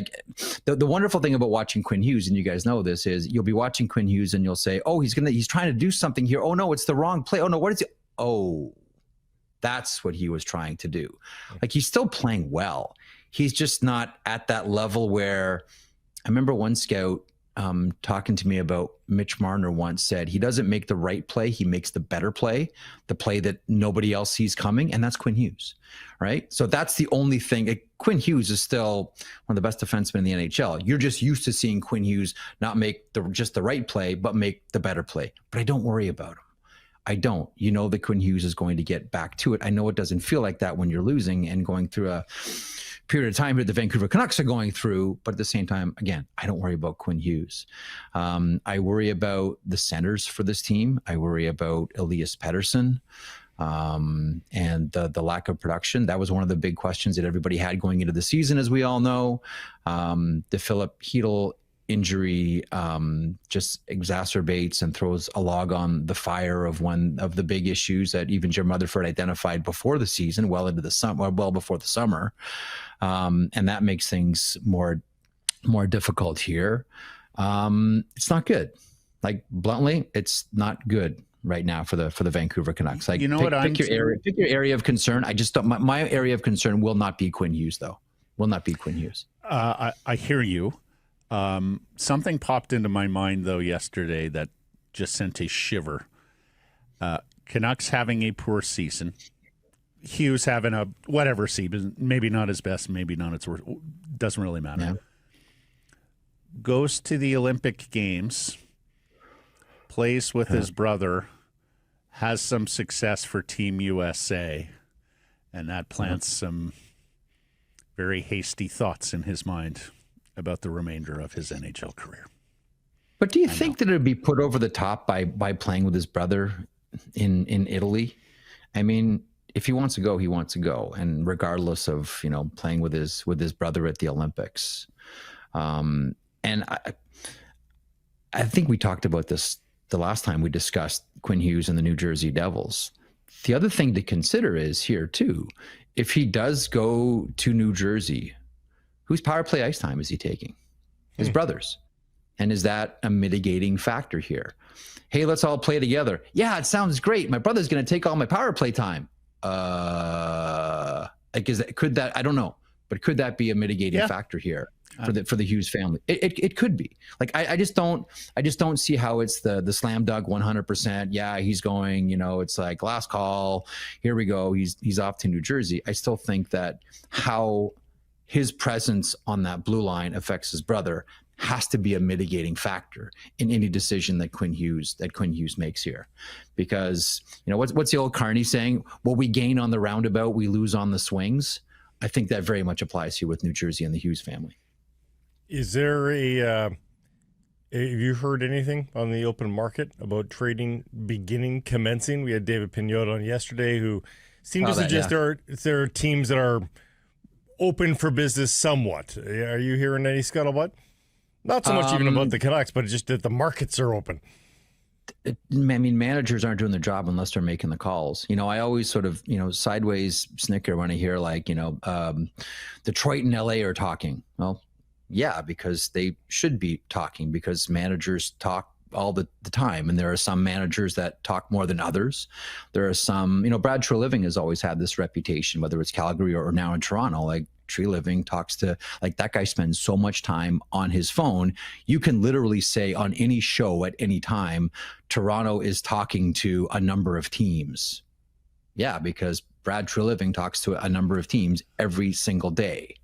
the wonderful thing about watching Quinn Hughes, and you guys know this, is you'll be watching Quinn Hughes and you'll say, oh, he's trying to do something here. Oh no, it's the wrong play. Oh no, what is it? Oh, that's what he was trying to do. He's still playing well. He's just not at that level where, I remember one scout talking to me about Mitch Marner once said, he doesn't make the right play, he makes the better play, the play that nobody else sees coming, and that's Quinn Hughes, right? So that's the only thing. Quinn Hughes is still one of the best defensemen in the NHL. You're just used to seeing Quinn Hughes not make just the right play, but make the better play. But I don't worry about him. I don't. That Quinn Hughes is going to get back to it. I know it doesn't feel like that when you're losing and going through a period of time that the Vancouver Canucks are going through, but at the same time, again, I don't worry about Quinn Hughes. I worry about the centers for this team. I worry about Elias Pettersson and the lack of production. That was one of the big questions that everybody had going into the season, as we all know. The Philip Hedl injury just exacerbates and throws a log on the fire of one of the big issues that even Jim Rutherford identified before the season, well before the summer, and that makes things more difficult here. It's not good. Bluntly, it's not good right now for the Vancouver Canucks. Pick your area of concern. I just don't. My area of concern will not be Quinn Hughes, though. Will not be Quinn Hughes. I hear you. Something popped into my mind, though, yesterday that just sent a shiver. Canucks having a poor season. Hughes having a whatever season, maybe not his best, maybe not its worst. Doesn't really matter. Yeah. Goes to the Olympic Games, plays with his brother, has some success for Team USA, and that plants some very hasty thoughts in his mind about the remainder of his NHL career. But do you think that it would be put over the top by playing with his brother in Italy? I mean, if he wants to go, he wants to go, and regardless of playing with his brother at the Olympics. And I think we talked about this the last time we discussed Quinn Hughes and the New Jersey Devils. The other thing to consider is here too, if he does go to New Jersey, whose power play ice time is he taking? His brother's. And is that a mitigating factor here? Hey, let's all play together. Yeah, it sounds great. My brother's going to take all my power play time. Could that? I don't know, but could that be a mitigating factor here for the Hughes family? It could be. I just don't see how it's the slam dunk 100%. Yeah, he's going. It's like last call. Here we go. He's off to New Jersey. I still think that how his presence on that blue line affects his brother has to be a mitigating factor in any decision that Quinn Hughes makes here. Because, what's the old Carney saying? What we gain on the roundabout, we lose on the swings. I think that very much applies here with New Jersey and the Hughes family. Is there have you heard anything on the open market about trading commencing? We had David Pignot on yesterday who seemed to suggest there are teams that are open for business somewhat. Are you hearing any scuttlebutt? Not so much even about the Canucks, but just that the markets are open. managers aren't doing their job unless they're making the calls. I always sort of, sideways snicker when I hear like, Detroit and LA are talking. Well, yeah, because they should be talking, because managers talk all the time. And there are some managers that talk more than others. There are some, Brad Treliving has always had this reputation, whether it's Calgary or now in Toronto. Like, Treliving talks to, like, that guy spends so much time on his phone. You can literally say on any show at any time, Toronto is talking to a number of teams. Yeah, because Brad Treliving talks to a number of teams every single day.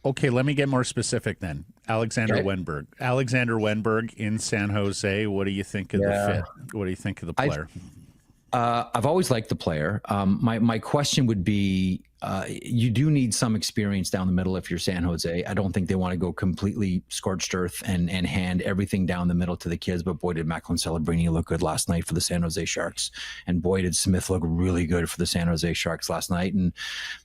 Okay, let me get more specific then. Alexander Wenberg. Alexander Wenberg in San Jose. What do you think of the fit? What do you think of the player? I've always liked the player. My question would be, you do need some experience down the middle if you're San Jose. I don't think they want to go completely scorched earth and hand everything down the middle to the kids. But boy, did Macklin Celebrini look good last night for the San Jose Sharks. And boy, did Smith look really good for the San Jose Sharks last night. And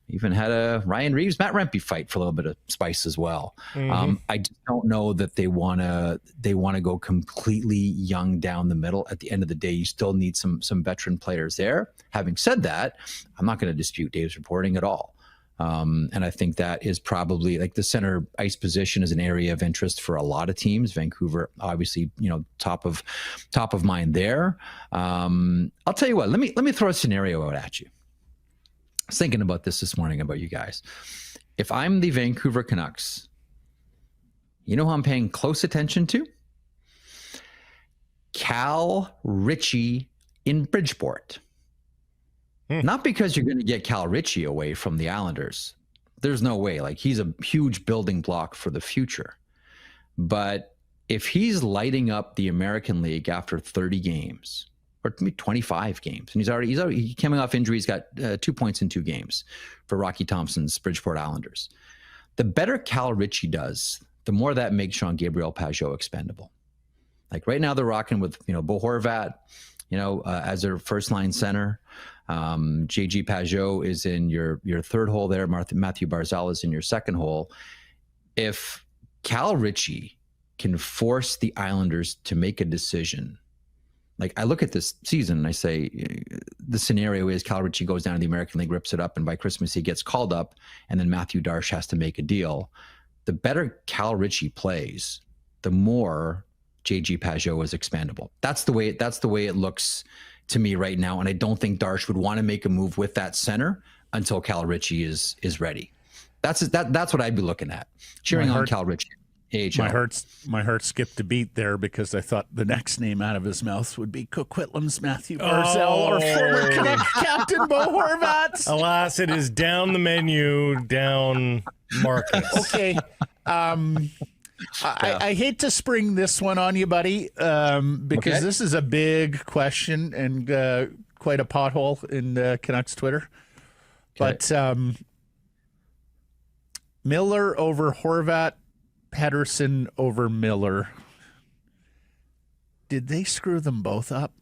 even had a Ryan Reeves, Matt Rempe fight for a little bit of spice as well. I just don't know that they want to go completely young down the middle. At the end of the day, you still need some veteran players there. Having said that, I'm not going to dispute Dave's reporting at all. And I think that is probably, like, the center ice position is an area of interest for a lot of teams. Vancouver, obviously, top of mind there. I'll tell you what, let me throw a scenario out at you. I was thinking about this morning about you guys. If I'm the Vancouver Canucks, you know who I'm paying close attention to? Cal Ritchie in Bridgeport. Not because you're going to get Cal Ritchie away from the Islanders. There's no way. Like, he's a huge building block for the future. But if he's lighting up the American League after 30 games, or maybe 25 games, and he's coming off injury, he's got 2 points in 2 games for Rocky Thompson's Bridgeport Islanders. The better Cal Ritchie does, the more that makes Jean-Gabriel Pageau expendable. Like, right now they're rocking with, Bo Horvat, as their first line center. JG Pageau is in your third hole there. Matthew Barzal is in your second hole. If Cal Ritchie can force the Islanders to make a decision, like, I look at this season and I say, the scenario is Cal Ritchie goes down to the American League, rips it up, and by Christmas he gets called up, and then Matthew Darche has to make a deal. The better Cal Ritchie plays, the more JG Pageau is expandable. That's the way it looks to me right now, and I don't think Darche would want to make a move with that center until Cal Ritchie is ready. That's what I'd be looking at. Cheering on Cal Ritchie. AHL. My heart skipped a beat there because I thought the next name out of his mouth would be Coquitlam's Matthew Barzal or former Canucks captain Bo Horvat. Alas, it is down the menu, down Marcus. Okay. I hate to spring this one on you, buddy, because this is a big question and quite a pothole in Canucks Twitter. Okay. But Miller over Horvat, Patterson over Miller. Did they screw them both up?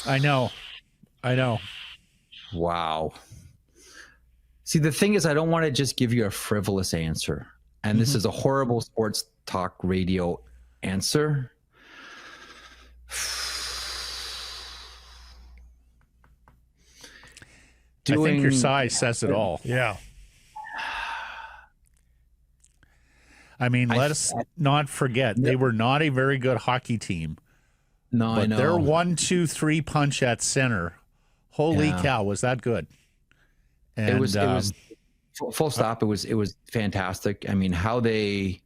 I know. Wow. See, the thing is, I don't want to just give you a frivolous answer. And this is a horrible sports talk radio answer. I think your size says it all. Yeah. I mean, let us not forget, they were not a very good hockey team. No, I know. Their 1-2-3 punch at center, holy cow, was that good? And, it was full stop. It was fantastic. I mean, how they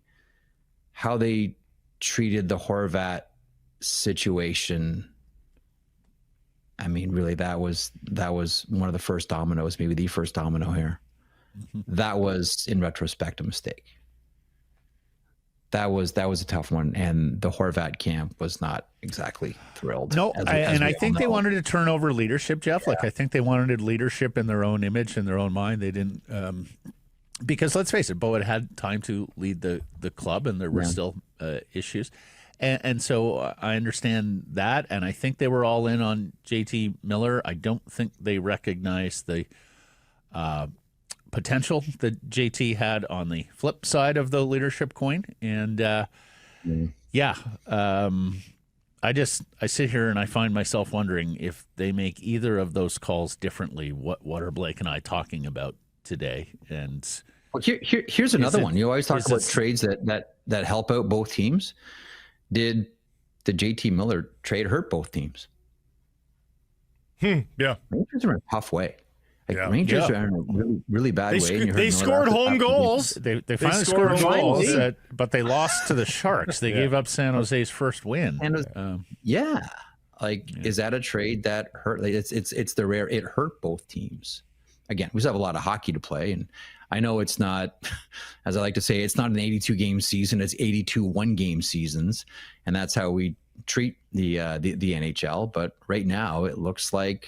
treated the Horvat situation. I mean, really, that was one of the first dominoes, maybe the first domino here. That was, in retrospect, a mistake. That was a tough one, and the Horvat camp was not exactly thrilled. No, I think they wanted to turn over leadership, Jeff. Yeah. Like, I think they wanted leadership in their own image, in their own mind. They didn't, because let's face it, Bo had time to lead the club, and there were still issues. And so I understand that, and I think they were all in on JT Miller. I don't think they recognized the potential that JT had on the flip side of the leadership coin. And I sit here and I find myself wondering if they make either of those calls differently. What are Blake and I talking about today? And well, here's another one. You always talk about trades that help out both teams. Did the JT Miller trade hurt both teams? Yeah. Rangers are in a tough way. Rangers are in a really, really bad way. They scored home goals. They finally scored goals, but they lost to the Sharks. They gave up San Jose's first win. Is that a trade that hurt? It's the rare. It hurt both teams. Again, we still have a lot of hockey to play, and I know it's not, as I like to say, it's not an 82-game season. It's 82 one-game seasons, and that's how we treat the NHL. But right now, it looks like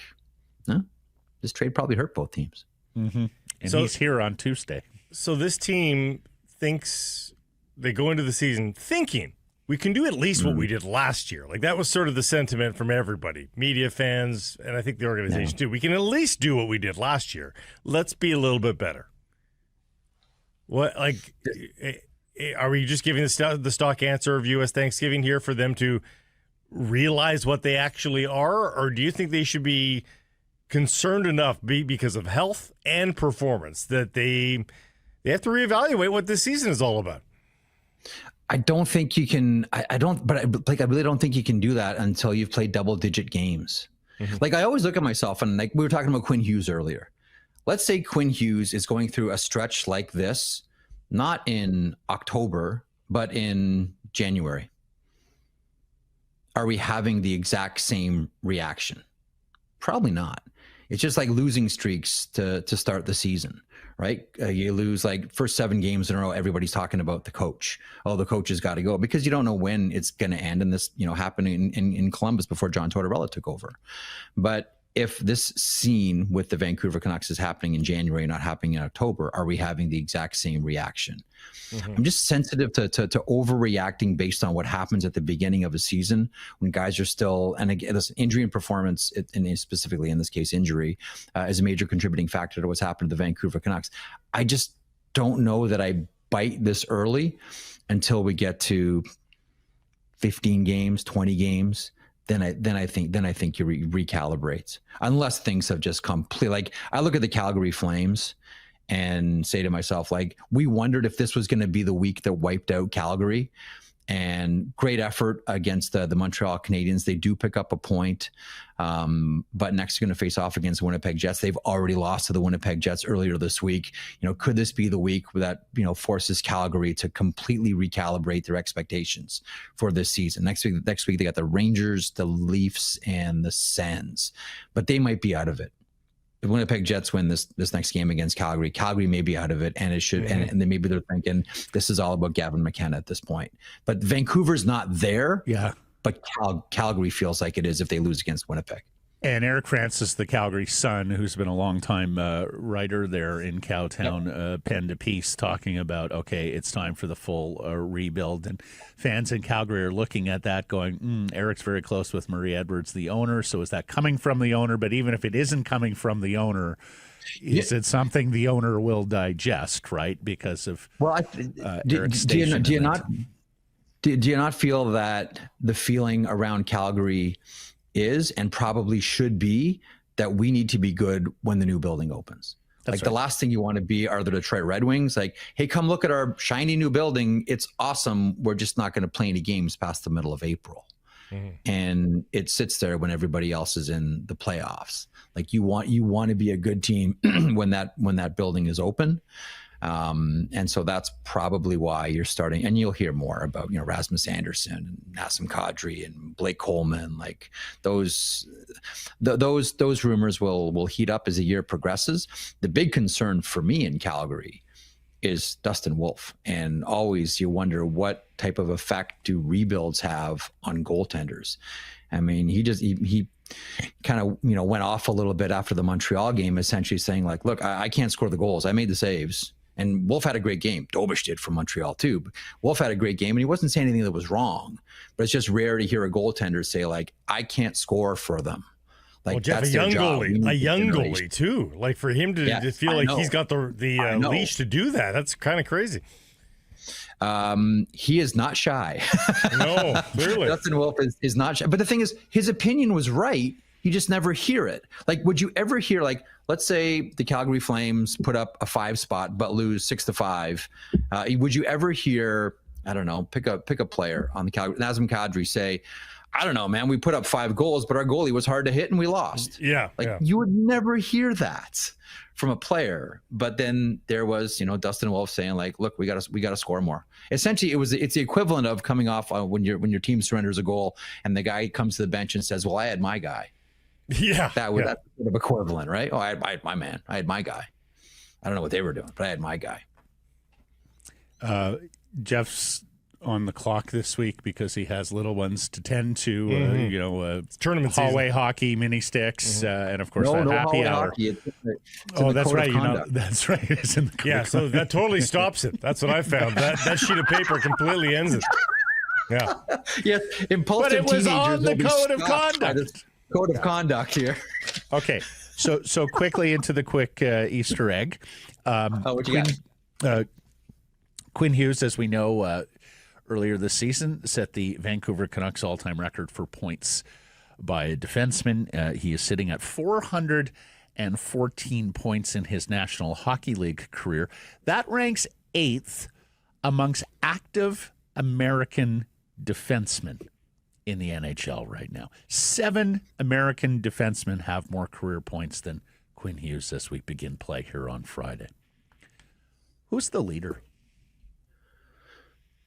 this trade probably hurt both teams. Mm-hmm. And he's here on Tuesday. So this team thinks they go into the season thinking we can do at least what we did last year. Like that was sort of the sentiment from everybody, media, fans, and I think the organization too. We can at least do what we did last year. Let's be a little bit better. What, like, are we just giving the stock answer of U.S. Thanksgiving here for them to realize what they actually are, or do you think they should be concerned enough because of health and performance that they have to reevaluate what this season is all about? I don't think you can. I really don't think you can do that until you've played double-digit games. Mm-hmm. Like I always look at myself, and like we were talking about Quinn Hughes earlier. Let's say Quinn Hughes is going through a stretch like this, not in October, but in January. Are we having the exact same reaction? Probably not. It's just like losing streaks to start the season, right? You lose like first 7 games in a row. Everybody's talking about the coach. Oh, the coach has got to go, because you don't know when it's going to end. And this, happened in Columbus before John Tortorella took over. But if this scene with the Vancouver Canucks is happening in January, not happening in October, are we having the exact same reaction? Mm-hmm. I'm just sensitive to overreacting based on what happens at the beginning of a season when guys are still, and again, this injury and performance, and specifically in this case, injury, is a major contributing factor to what's happened to the Vancouver Canucks. I just don't know that I bite this early until we get to 15 games, 20 games. Then I think you recalibrate, unless things have just completely, like I look at the Calgary Flames and say to myself, like, we wondered if this was going to be the week that wiped out Calgary, and great effort against the Montreal Canadiens. They do pick up a point, but next they're going to face off against the Winnipeg Jets. They've already lost to the Winnipeg Jets earlier this week. Could this be the week that, forces Calgary to completely recalibrate their expectations for this season? Next week they got the Rangers, the Leafs, and the Sens, but they might be out of it. The Winnipeg Jets win this next game against Calgary. Calgary may be out of it, and it should. Mm-hmm. And then maybe they're thinking this is all about Gavin McKenna at this point. But Vancouver's not there. Yeah. But Calgary feels like it is if they lose against Winnipeg. And Eric Francis, the Calgary Sun, who's been a longtime writer there in Cowtown, penned a piece talking about, okay, it's time for the full rebuild. And fans in Calgary are looking at that going, Eric's very close with Murray Edwards, the owner. So is that coming from the owner? But even if it isn't coming from the owner, is it something the owner will digest, right? Because of Eric's station. Do you not feel that the feeling around Calgary is, and probably should be, that we need to be good when the new building opens? That's right. The last thing you want to be are the Detroit Red Wings. Like, hey, come look at our shiny new building. It's awesome. We're just not going to play any games past the middle of April. Mm-hmm. And it sits there when everybody else is in the playoffs. Like, you want to be a good team when that building is open. And so that's probably why you're starting, and you'll hear more about, Rasmus Anderson and Nassim Kadri and Blake Coleman. Like those rumors will heat up as the year progresses. The big concern for me in Calgary is Dustin Wolf. And always you wonder, what type of effect do rebuilds have on goaltenders? I mean, he kind of, went off a little bit after the Montreal game, essentially saying like, look, I can't score the goals. I made the saves. And Wolf had a great game. Dobish did for Montreal too. But Wolf had a great game, and he wasn't saying anything that was wrong. But it's just rare to hear a goaltender say like, I can't score for them. Like, Jeff, that's a young their job. goalie too. Like for him to feel like he's got the leash to do that. That's kind of crazy. He is not shy. No, clearly. Dustin Wolf is not shy. But the thing is, his opinion was right. You just never hear it. Like, would you ever hear, like, let's say the Calgary Flames put up a 5 spot but lose 6-5. Would you ever hear, I don't know, pick a player on the Calgary, Nazem Kadri say, I don't know, man, we put up 5 goals, but our goalie was hard to hit and we lost. You would never hear that from a player. But then there was, Dustin Wolf saying, like, look, we got to score more. Essentially, it's the equivalent of coming off when your team surrenders a goal and the guy comes to the bench and says, well, I had my guy. That's sort of equivalent, right? Oh, I had my man. I had my guy. I don't know what they were doing, but I had my guy. Jeff's on the clock this week because he has little ones to tend to, tournament hallway season. Hockey, mini sticks, and of course no happy hour. It's That's right. That's right. It's in the code so that totally stops it. That's what I found. That sheet of paper completely ends it. Yeah. Yes, impulsive But it was teenagers on the will be code of stopped by conduct. this code of conduct here. Okay, so quickly into the quick Easter egg. What you got? Quinn Hughes, as we know, earlier this season set the Vancouver Canucks all-time record for points by a defenseman. He is sitting at 414 points in his National Hockey League career. That ranks 8th amongst active American defensemen in the NHL right now. 7 American defensemen have more career points than Quinn Hughes as we begin play here on Friday. Who's the leader?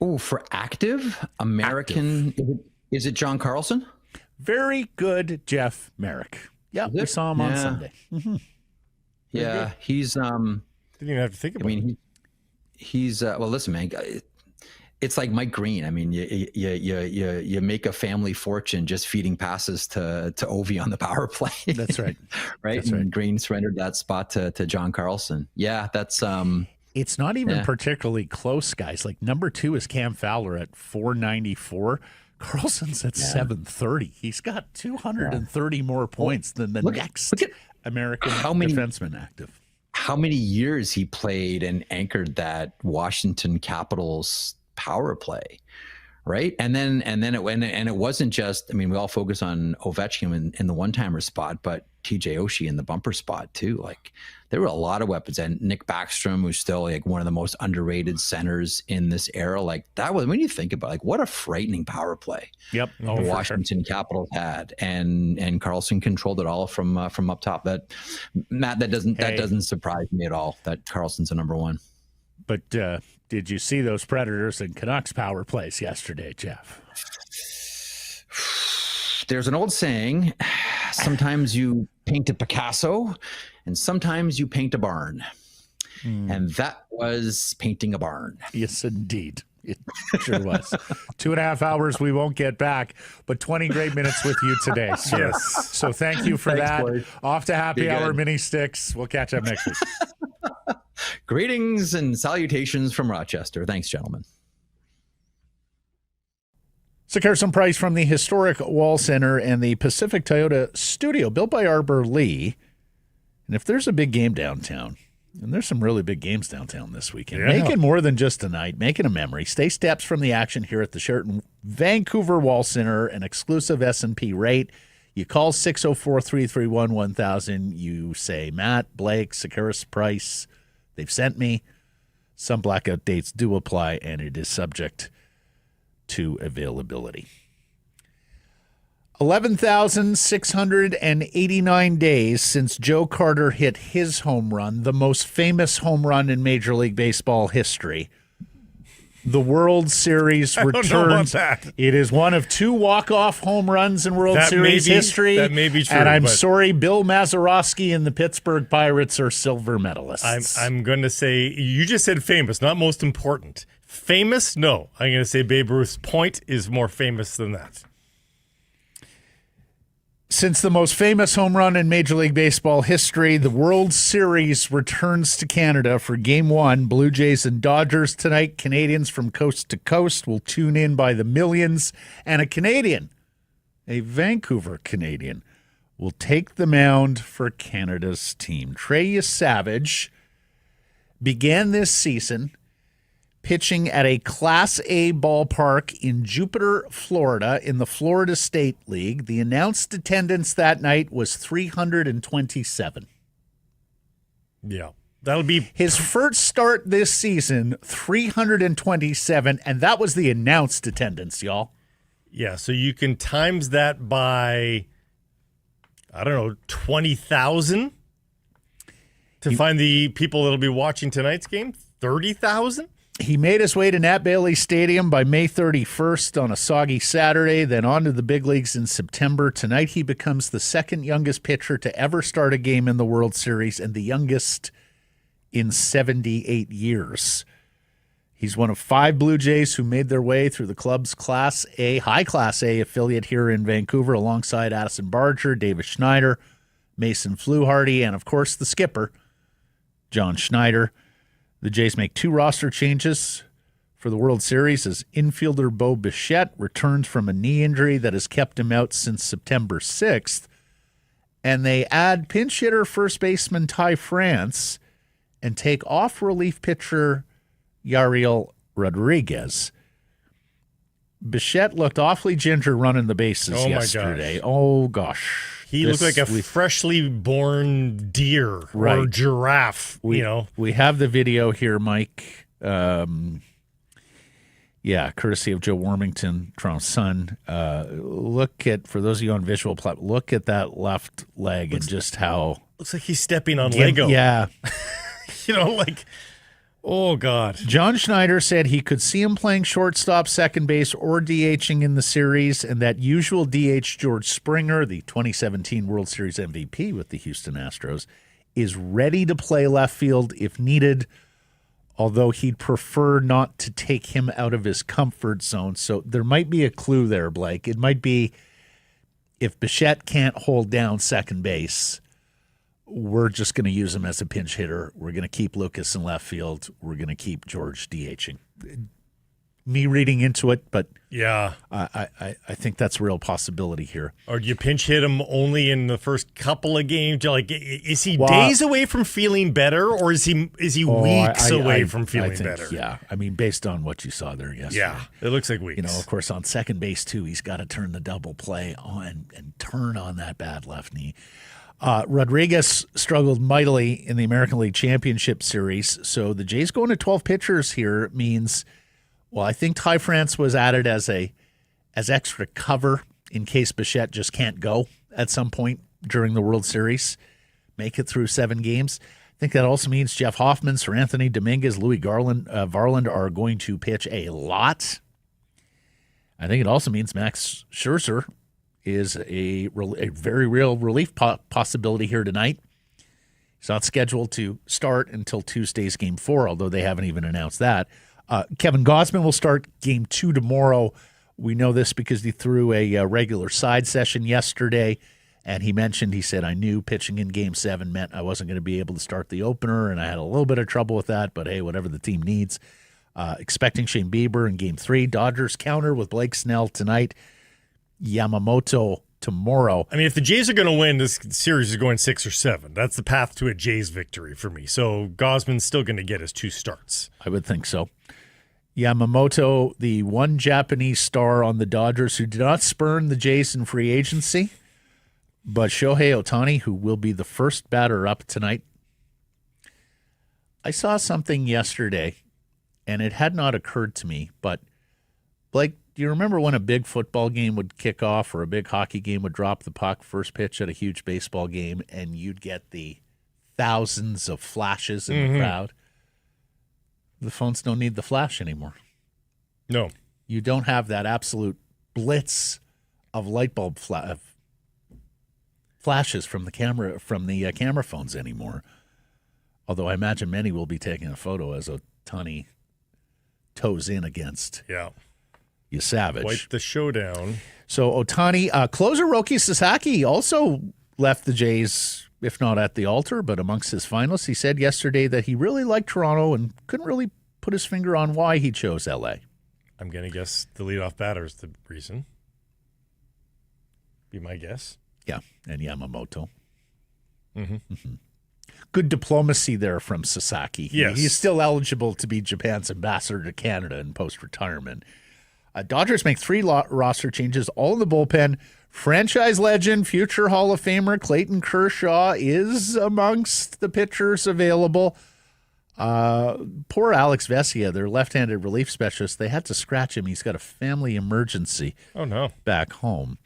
Oh, for active American, is it John Carlson? Very good, Jeff Marek. Yeah, we saw him on Sunday. Mm-hmm. Yeah, he's didn't even have to think about it. He's well, listen, man, it's like Mike Green. I mean, you make a family fortune just feeding passes to Ovi on the power play. That's right. Right. That's and right. Green surrendered that spot to John Carlson. Yeah, that's It's not even particularly close, guys. Like number 2 is Cam Fowler at 494. Carlson's at 730. He's got 230 more points than the next American defenseman active. How many years he played and anchored that Washington Capitals power play, right? And then it wasn't just. I mean, we all focus on Ovechkin in the one-timer spot, but TJ Oshie in the bumper spot too. Like there were a lot of weapons, and Nick Backstrom, who's still like one of the most underrated centers in this era. Like that was, when you think about what a frightening power play. Yep, the Washington Capitals had, and Carlson controlled it all from up top. That Matt, that doesn't surprise me at all. That Carlson's a number 1. But did you see those Predators and Canucks power plays yesterday, Jeff? There's an old saying, sometimes you paint a Picasso and sometimes you paint a barn. And that was painting a barn. Yes, indeed. It sure was. 2.5 hours we won't get back, but 20 great minutes with you today. So, Yes. So thank you for that. boys. Off to happy Be hour good. mini sticks. We'll catch up next week. Greetings and salutations from Rochester. Thanks, gentlemen. Sekeres and Price from the historic Wall Center and the Pacific Toyota Studio, built by Arbor Lee. And if there's a big game downtown, and there's some really big games downtown this weekend, make it more than just a night. Make it a memory. Stay steps from the action here at the Sheraton Vancouver Wall Center, an exclusive S&P rate. You call 604-331-1000. You say, Matt, Blake, Sekeres, Price, they've sent me. Some blackout dates do apply, and it is subject to availability. 11,689 days since Joe Carter hit his home run, the most famous home run in Major League Baseball history. The World Series returns. don't know about that. It is one of 2 walk-off home runs in World Series history. That may be true. And I'm sorry, Bill Mazeroski and the Pittsburgh Pirates are silver medalists. I'm going to say, you just said famous, not most important. Famous? No. I'm going to say Babe Ruth's point is more famous than that. Since the most famous home run in Major League Baseball history, the World Series returns to Canada for Game 1. Blue Jays and Dodgers tonight. Canadians from coast to coast will tune in by the millions. And a Canadian, a Vancouver Canadian, will take the mound for Canada's team. Trey Savage began this season pitching at a Class A ballpark in Jupiter, Florida, in the Florida State League. The announced attendance that night was 327. Yeah. That'll be his first start this season, 327, and that was the announced attendance, y'all. Yeah, so you can times that by, I don't know, 20,000 to find the people that'll be watching tonight's game? 30,000? He made his way to Nat Bailey Stadium by May 31st on a soggy Saturday, then on to the big leagues in September. Tonight he becomes the second youngest pitcher to ever start a game in the World Series and the youngest in 78 years. He's one of 5 Blue Jays who made their way through the club's Class A, High Class A affiliate here in Vancouver alongside Addison Barger, Davis Schneider, Mason Fluharty, and of course the skipper, John Schneider. The Jays make 2 roster changes for the World Series as infielder Bo Bichette returns from a knee injury that has kept him out since September 6th. And they add pinch hitter first baseman Ty France and take off relief pitcher Yariel Rodriguez. Bichette looked awfully ginger running the bases yesterday. Oh, gosh. He looked like a freshly born deer or giraffe, We have the video here, Mike. Courtesy of Joe Warmington, Toronto Sun. Look at, for those of you on visual platform, look at that left leg and just how... Looks like he's stepping on Lego. Yeah. Oh, God. John Schneider said he could see him playing shortstop, second base, or DHing in the series, and that usual DH George Springer, the 2017 World Series MVP with the Houston Astros, is ready to play left field if needed, although he'd prefer not to take him out of his comfort zone. So there might be a clue there, Blake. It might be if Bichette can't hold down second base, we're just going to use him as a pinch hitter. We're going to keep Lucas in left field. We're going to keep George DHing. Me reading into it, but yeah, I think that's a real possibility here. Or do you pinch hit him only in the first couple of games? Like, is he days away from feeling better, or is he weeks away from feeling better? Yeah, I mean, based on what you saw there yesterday. Yeah, it looks like weeks. Of course, on second base too, he's got to turn the double play on and turn on that bad left knee. Rodriguez struggled mightily in the American League Championship Series, so the Jays going to 12 pitchers here means, well, I think Ty France was added as extra cover in case Bichette just can't go at some point during the World Series, make it through 7 games. I think that also means Jeff Hoffman, Sir Anthony Dominguez, Louis Varland are going to pitch a lot. I think it also means Max Scherzer is a very real relief possibility here tonight. He's not scheduled to start until Tuesday's Game 4, although they haven't even announced that. Kevin Gausman will start Game 2 tomorrow. We know this because he threw a regular side session yesterday, and he said, I knew pitching in Game 7 meant I wasn't going to be able to start the opener, and I had a little bit of trouble with that, but hey, whatever the team needs. Expecting Shane Bieber in Game 3. Dodgers counter with Blake Snell tonight. Yamamoto tomorrow. I mean, if the Jays are going to win, this series is going 6 or 7. That's the path to a Jays victory for me. So Gausman's still going to get his 2 starts. I would think so. Yamamoto, the one Japanese star on the Dodgers who did not spurn the Jays in free agency, but Shohei Ohtani, who will be the first batter up tonight. I saw something yesterday, and it had not occurred to me, but Blake, do you remember when a big football game would kick off or a big hockey game would drop the puck first pitch at a huge baseball game and you'd get the thousands of flashes in the crowd? The phones don't need the flash anymore. No. You don't have that absolute blitz of light bulb flashes from the camera phones anymore. Although I imagine many will be taking a photo as Ohtani toes in against Savage. Wipe the showdown. So Ohtani, closer Roki Sasaki also left the Jays, if not at the altar, but amongst his finalists. He said yesterday that he really liked Toronto and couldn't really put his finger on why he chose LA. I'm going to guess the leadoff batter is the reason. Be my guess. Yeah, and Yamamoto. Mm-hmm. Good diplomacy there from Sasaki. Yes. He's still eligible to be Japan's ambassador to Canada in post-retirement. Dodgers make 3 roster changes, all in the bullpen. Franchise legend, future Hall of Famer Clayton Kershaw is amongst the pitchers available. Poor Alex Vesia, their left-handed relief specialist, they had to scratch him. He's got a family emergency back home.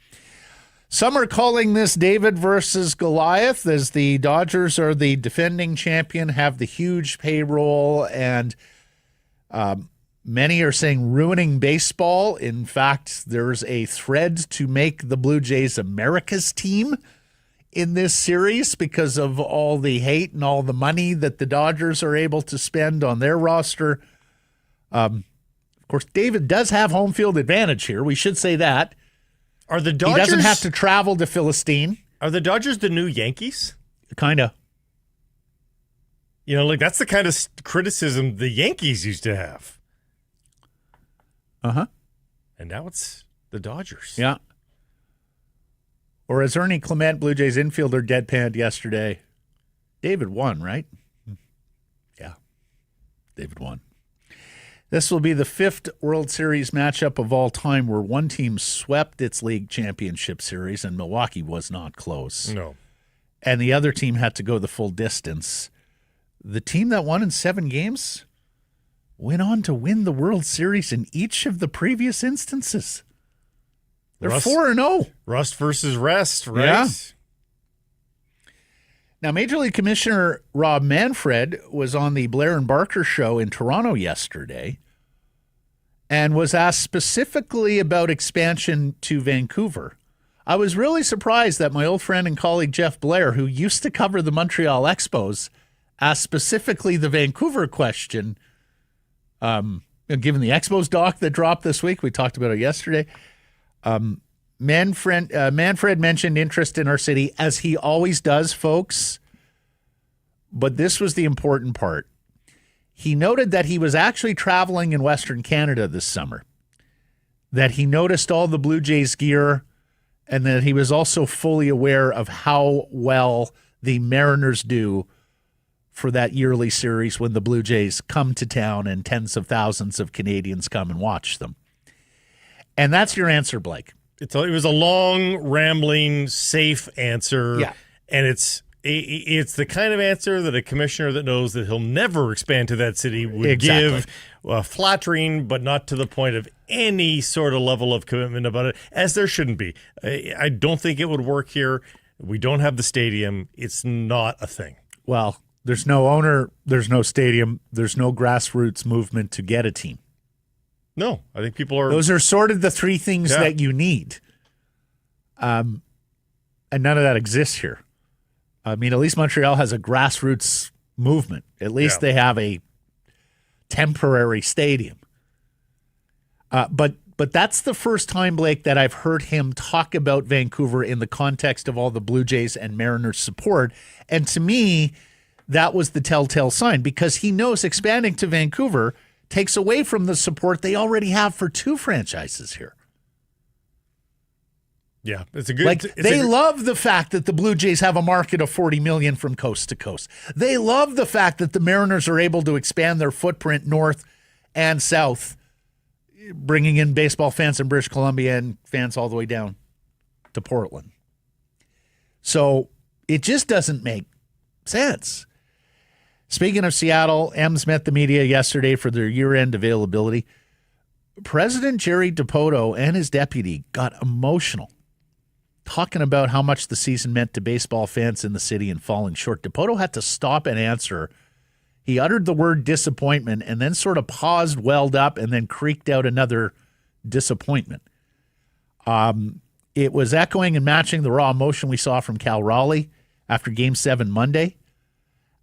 Some are calling this David versus Goliath, as the Dodgers are the defending champion, have the huge payroll, and many are saying ruining baseball. In fact, there's a thread to make the Blue Jays America's team in this series because of all the hate and all the money that the Dodgers are able to spend on their roster. Of course, David does have home field advantage here. We should say that. Are the Dodgers? He doesn't have to travel to Philistine. Are the Dodgers the new Yankees? Kind of. You know, like that's the kind of criticism the Yankees used to have. Uh-huh. And now it's the Dodgers. Yeah. Or as Ernie Clement, Blue Jays infielder, deadpanned yesterday, David won, right? Yeah. David won. This will be the 5th World Series matchup of all time where one team swept its league championship series, and Milwaukee was not close. No. And the other team had to go the full distance. The team that won in 7 games went on to win the World Series in each of the previous instances. They're 4-0. Rust versus rest, right? Yeah. Now, Major League Commissioner Rob Manfred was on the Blair and Barker show in Toronto yesterday and was asked specifically about expansion to Vancouver. I was really surprised that my old friend and colleague Jeff Blair, who used to cover the Montreal Expos, asked specifically the Vancouver question. Given the Expos doc that dropped this week, we talked about it yesterday. Manfred mentioned interest in our city, as he always does, folks. But this was the important part. He noted that he was actually traveling in Western Canada this summer, that he noticed all the Blue Jays gear, and that he was also fully aware of how well the Mariners do for that yearly series when the Blue Jays come to town and tens of thousands of Canadians come and watch them. And that's your answer, Blake. It was a long, rambling, safe answer. Yeah. And it's the kind of answer that a commissioner that knows that he'll never expand to that city would give, flattering, but not to the point of any sort of level of commitment about it, as there shouldn't be. I don't think it would work here. We don't have the stadium. It's not a thing. Well, there's no owner, there's no stadium, there's no grassroots movement to get a team. No, I think people are... Those are sort of the 3 things that you need. And none of that exists here. I mean, at least Montreal has a grassroots movement. At least they have a temporary stadium. But that's the first time, Blake, that I've heard him talk about Vancouver in the context of all the Blue Jays and Mariners support. And to me, that was the telltale sign, because he knows expanding to Vancouver takes away from the support they already have for 2 franchises here. Yeah, it's a good... They love the fact that the Blue Jays have a market of 40 million from coast to coast. They love the fact that the Mariners are able to expand their footprint north and south, bringing in baseball fans in British Columbia and fans all the way down to Portland. So it just doesn't make sense. Speaking of Seattle, M's met the media yesterday for their year-end availability. President Jerry DiPoto and his deputy got emotional, talking about how much the season meant to baseball fans in the city and falling short. DiPoto had to stop and answer. He uttered the word disappointment and then sort of paused, welled up, and then creaked out another disappointment. It was echoing and matching the raw emotion we saw from Cal Raleigh after Game 7 Monday.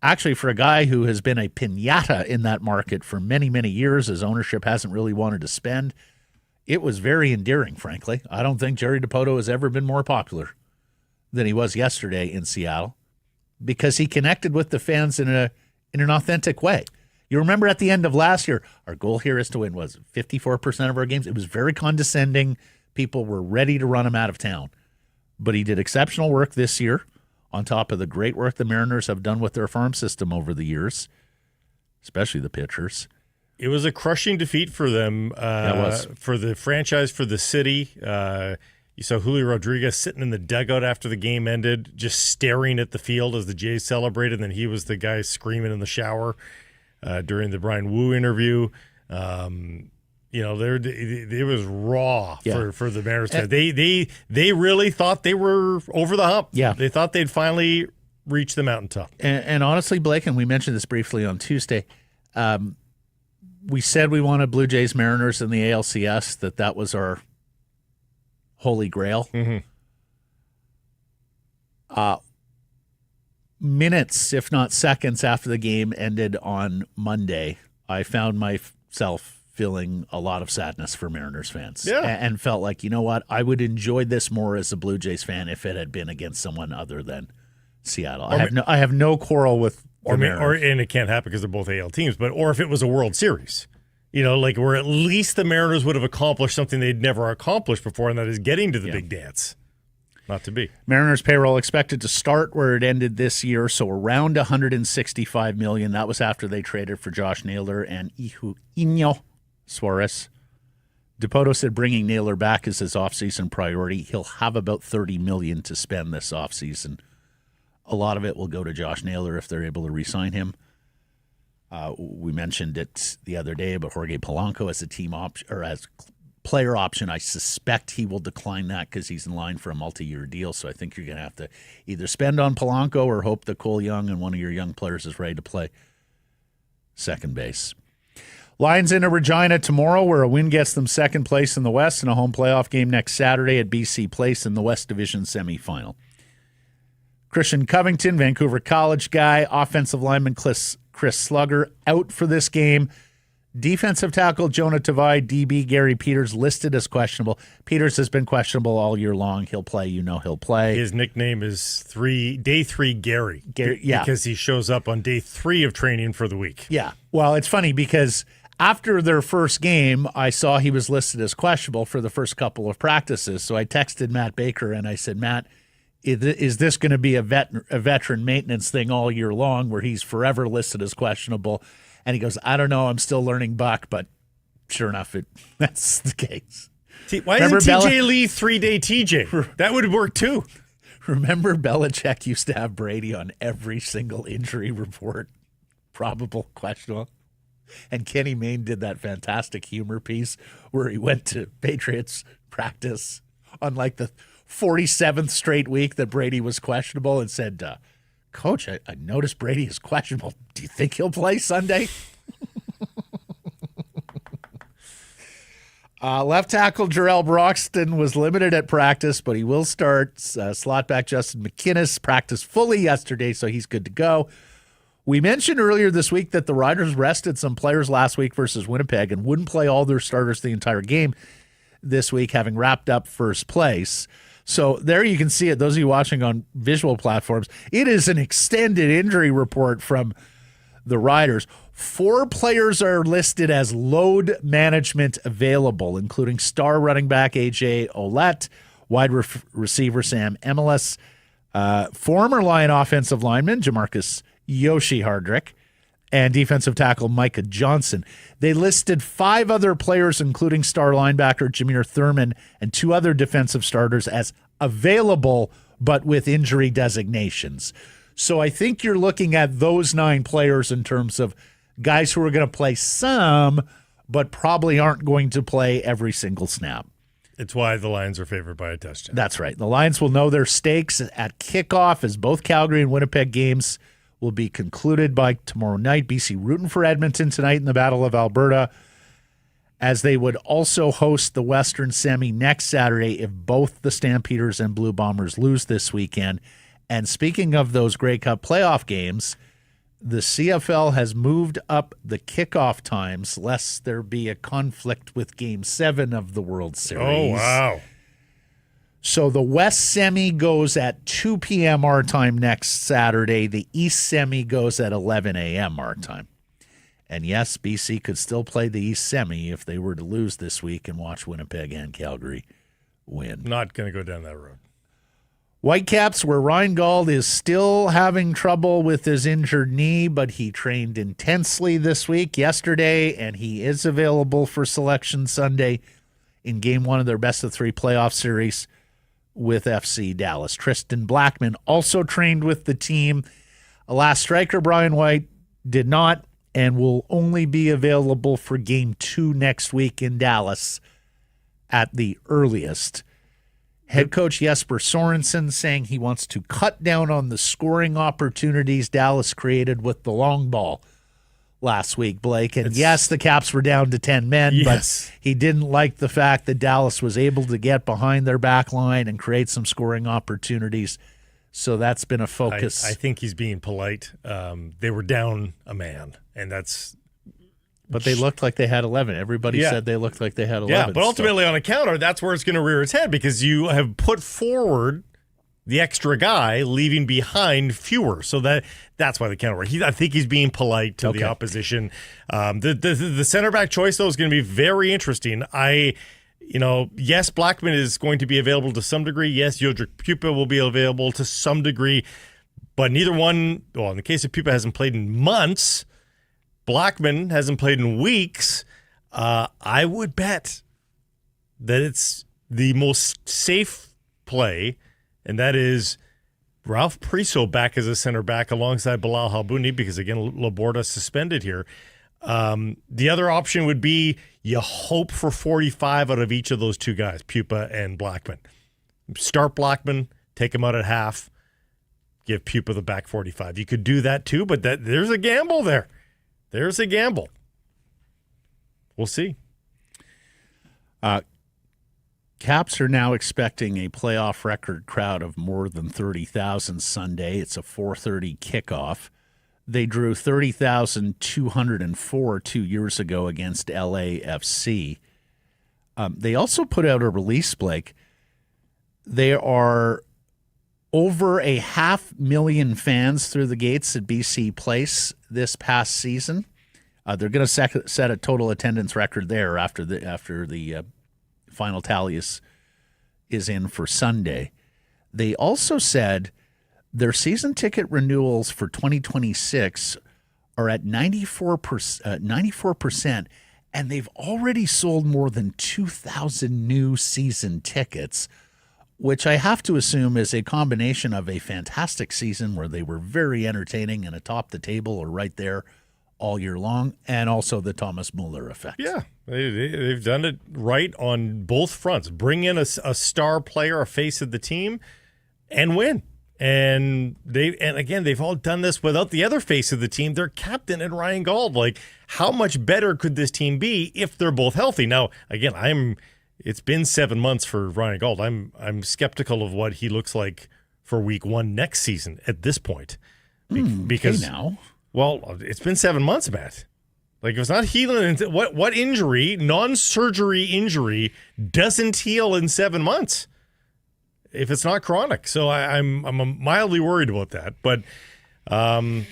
Actually, for a guy who has been a piñata in that market for many, many years, as ownership hasn't really wanted to spend, it was very endearing, frankly. I don't think Jerry DiPoto has ever been more popular than he was yesterday in Seattle, because he connected with the fans in an authentic way. You remember at the end of last year, our goal here is to win, was 54% of our games. It was very condescending. People were ready to run him out of town. but he did exceptional work this year on top of the great work the Mariners have done with their farm system over the years, especially the pitchers. It was a crushing defeat for them, it was. For the franchise, for the city. You saw Julio Rodriguez sitting in the dugout after the game ended, just staring at the field as the Jays celebrated, and then he was the guy screaming in the shower during the Brian Wu interview. It was raw for the Mariners. They really thought they were over the hump. Yeah. They thought they'd finally reach the mountaintop. And honestly, Blake, and we mentioned this briefly on Tuesday, we said we wanted Blue Jays Mariners in the ALCS, that was our holy grail. Mm-hmm. Minutes, if not seconds after the game ended on Monday, I found myself feeling a lot of sadness for Mariners fans. Yeah. And felt like, you know what, I would enjoy this more as a Blue Jays fan if it had been against someone other than Seattle. I have no quarrel with and it can't happen because they're both AL teams, or if it was a World Series, where at least the Mariners would have accomplished something they'd never accomplished before, and that is getting to the big dance. Not to be. Mariners payroll expected to start where it ended this year, so around $165 million. That was after they traded for Josh Naylor and Eugenio Suarez. Dipoto said bringing Naylor back is his offseason priority. He'll have about $30 million to spend this offseason. A lot of it will go to Josh Naylor if they're able to re-sign him. We mentioned it the other day, but Jorge Polanco as a team option or as player option. I suspect he will decline that because he's in line for a multi-year deal. So I think you're going to have to either spend on Polanco or hope that Cole Young and one of your young players is ready to play second base. Lions into Regina tomorrow, where a win gets them second place in the West, and a home playoff game next Saturday at BC Place in the West Division semifinal. Christian Covington, Vancouver College guy, offensive lineman Chris Slugger out for this game. Defensive tackle Jonah Tavai, DB Gary Peters listed as questionable. Peters has been questionable all year long. He'll play. He'll play. His nickname is Day 3 Gary. Yeah. Because he shows up on day 3 of training for the week. Yeah. Well, it's funny because after their first game, I saw he was listed as questionable for the first couple of practices. So I texted Matt Baker and I said, Matt, is this going to be a veteran maintenance thing all year long where he's forever listed as questionable? And he goes, I don't know. I'm still learning Buck, but sure enough, that's the case. Why isn't TJ Lee 3-day TJ? That would work too. Remember Belichick used to have Brady on every single injury report, probable, questionable. And Kenny Mayne did that fantastic humor piece where he went to Patriots practice on like the 47th straight week that Brady was questionable and said, Coach, I noticed Brady is questionable. Do you think he'll play Sunday? Left tackle Jarrell Broxton was limited at practice, but he will start. Slot back Justin McInnes practiced fully yesterday, so he's good to go. We mentioned earlier this week that the Riders rested some players last week versus Winnipeg and wouldn't play all their starters the entire game this week, having wrapped up first place. So there you can see it. Those of you watching on visual platforms, it is an extended injury report from the Riders. 4 players are listed as load management available, including star running back A.J. Ouellette, wide receiver Sam Emelis, former Lion offensive lineman Jamarcus Yoshi Hardrick, and defensive tackle Micah Johnson. They listed 5 other players, including star linebacker Jameer Thurman and 2 other defensive starters, as available but with injury designations. So I think you're looking at those 9 players in terms of guys who are going to play some, but probably aren't going to play every single snap. It's why the Lions are favored by a touchdown. That's right. The Lions will know their stakes at kickoff as both Calgary and Winnipeg games will be concluded by tomorrow night. BC rooting for Edmonton tonight in the Battle of Alberta, as they would also host the Western Semi next Saturday if both the Stampeders and Blue Bombers lose this weekend. And speaking of those Grey Cup playoff games, the CFL has moved up the kickoff times lest there be a conflict with Game 7 of the World Series. Oh, wow. So the West Semi goes at 2 p.m. our time next Saturday. The East Semi goes at 11 a.m. our time. And yes, BC could still play the East Semi if they were to lose this week and watch Winnipeg and Calgary win. Not going to go down that road. Whitecaps, where Reingold is still having trouble with his injured knee, but he trained intensely this week, yesterday, and he is available for selection Sunday in Game 1 of their best-of-3 playoff series with FC Dallas. Tristan Blackman also trained with the team. Last striker, Brian White, did not and will only be available for Game 2 next week in Dallas at the earliest. Head coach Jesper Sorensen saying he wants to cut down on the scoring opportunities Dallas created with the long ball last week, Blake. And yes, the Caps were down to 10 men, but he didn't like the fact that Dallas was able to get behind their back line and create some scoring opportunities. So that's been a focus. I think he's being polite. They were down a man, and that's... But they looked like they had 11. Everybody said they looked like they had 11. Yeah, but ultimately on a counter, that's where it's going to rear its head because you have put forward the extra guy, leaving behind fewer. So that's why the counter worked. I think he's being polite to the opposition. The center back choice, though, is going to be very interesting. Yes, Blackman is going to be available to some degree. Yes, Jodrik Pupa will be available to some degree. But neither one, well, in the case of Pupa, hasn't played in months. Blackman hasn't played in weeks. I would bet that it's the most safe play, and that is Ralph Priso back as a center back alongside Bilal Halbouni because, again, Laborda suspended here. The other option would be you hope for 45 out of each of those two guys, Pupa and Blackman. Start Blackman, take him out at half, give Pupa the back 45. You could do that too, but there's a gamble there. There's a gamble. We'll see. Caps are now expecting a playoff record crowd of more than 30,000 Sunday. It's a 4:30 kickoff. They drew 30,204 2 years ago against LAFC. They also put out a release, Blake. There are over 500,000 fans through the gates at BC Place this past season. They're going to set a total attendance record there after the final tally is in for Sunday. They also said their season ticket renewals for 2026 are at 94%, and they've already sold more than 2,000 new season tickets, which I have to assume is a combination of a fantastic season where they were very entertaining and atop the table or right there all year long, and also the Thomas Muller effect. Yeah, they've done it right on both fronts. Bring in a star player, a face of the team, and win. And they've all done this without the other face of the team, their captain and Reingold. Like, how much better could this team be if they're both healthy? Now, again, it's been 7 months for Reingold. I'm skeptical of what he looks like for week 1 next season at this point. Because now, well, it's been 7 months, Matt. Like, if it's not healing, what injury, non-surgery injury, doesn't heal in 7 months? If it's not chronic. So I'm mildly worried about that. But we'll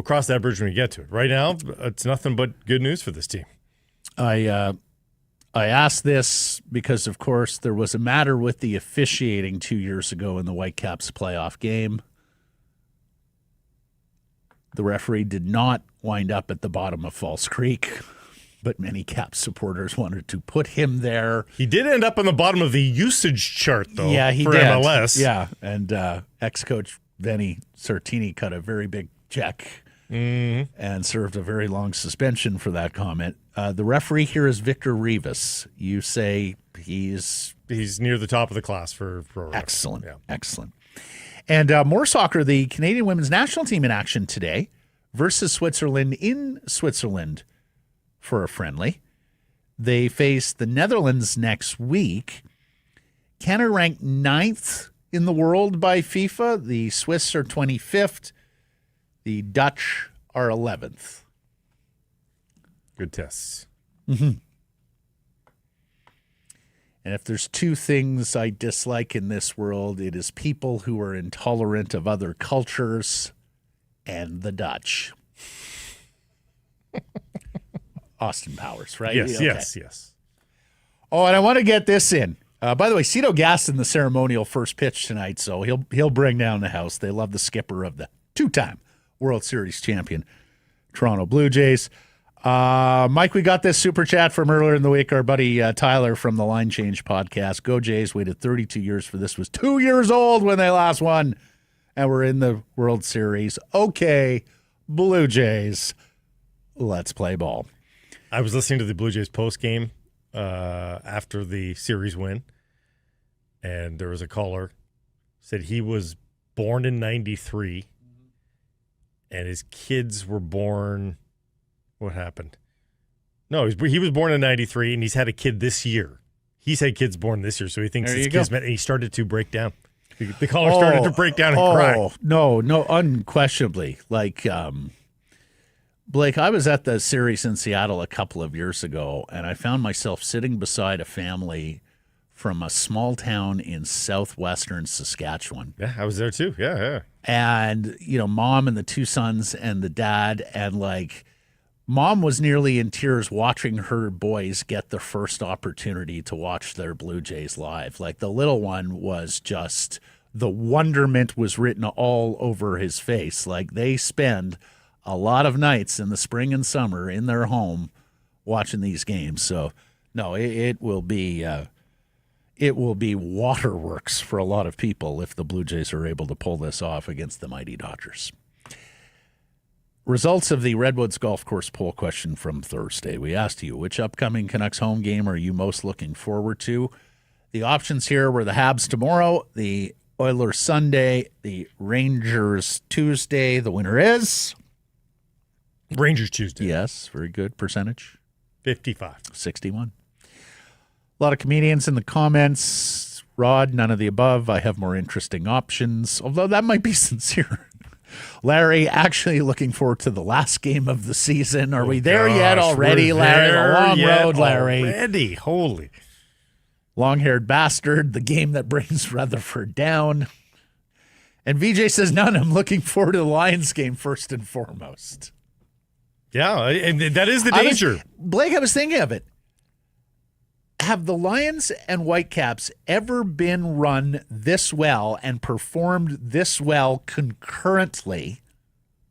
cross that bridge when we get to it. Right now, it's nothing but good news for this team. I asked this because, of course, there was a matter with the officiating 2 years ago in the Whitecaps playoff game. The referee did not wind up at the bottom of False Creek, but many Caps supporters wanted to put him there. He did end up on the bottom of the usage chart, though, he for did. MLS. Yeah, and ex-coach Vinny Sartini cut a very big check and served a very long suspension for that comment. The referee here is Victor Rivas. You say he's near the top of the class for excellent, yeah. Excellent. And more soccer, the Canadian women's national team in action today versus Switzerland in Switzerland for a friendly. They face the Netherlands next week. Canada ranked 9th in the world by FIFA. The Swiss are 25th. The Dutch are 11th. Good tests. Mm-hmm. And if there's two things I dislike in this world, it is people who are intolerant of other cultures and the Dutch. Austin Powers, right? Yes, Okay. yes. Oh, and I want to get this in. By the way, Cito gassed in the ceremonial first pitch tonight, so he'll bring down the house. They love the skipper of the two-time World Series champion Toronto Blue Jays. Mike, we got this super chat from earlier in the week. Our buddy Tyler from the Line Change podcast. Go Jays, waited 32 years for this. Was 2 years old when they last won, and we're in the World Series. Okay, Blue Jays, let's play ball. I was listening to the Blue Jays post-game after the series win, and there was a caller said he was born in 93, and his kids were born... What happened? No, he was born in 93, and he's had a kid this year. He's had kids born this year, so he thinks his kids met, and he started to break down. The caller started to break down and cry. No, unquestionably. Like, Blake, I was at the series in Seattle a couple of years ago, and I found myself sitting beside a family from a small town in southwestern Saskatchewan. Yeah, I was there too. Yeah. And, mom and the two sons and the dad, and like... Mom was nearly in tears watching her boys get the first opportunity to watch their Blue Jays live. Like the little one was just, the wonderment was written all over his face. Like they spend a lot of nights in the spring and summer in their home watching these games. So no, it will be waterworks for a lot of people if the Blue Jays are able to pull this off against the mighty Dodgers. Results of the Redwoods golf course poll question from Thursday. We asked you, which upcoming Canucks home game are you most looking forward to? The options here were the Habs tomorrow, the Oilers Sunday, the Rangers Tuesday. The winner is? Rangers Tuesday. Yes, very good percentage. 55. 61. A lot of comedians in the comments. Rod, none of the above. I have more interesting options, although that might be sincere. Larry, actually looking forward to the last game of the season. Are we there yet already, Larry? A long road, Larry. Already, holy. Long-haired bastard, the game that brings Rutherford down. And VJ says, none. I'm looking forward to the Lions game first and foremost. Yeah, and that is the danger. Blake, I was thinking of it. Have the Lions and Whitecaps ever been run this well and performed this well concurrently?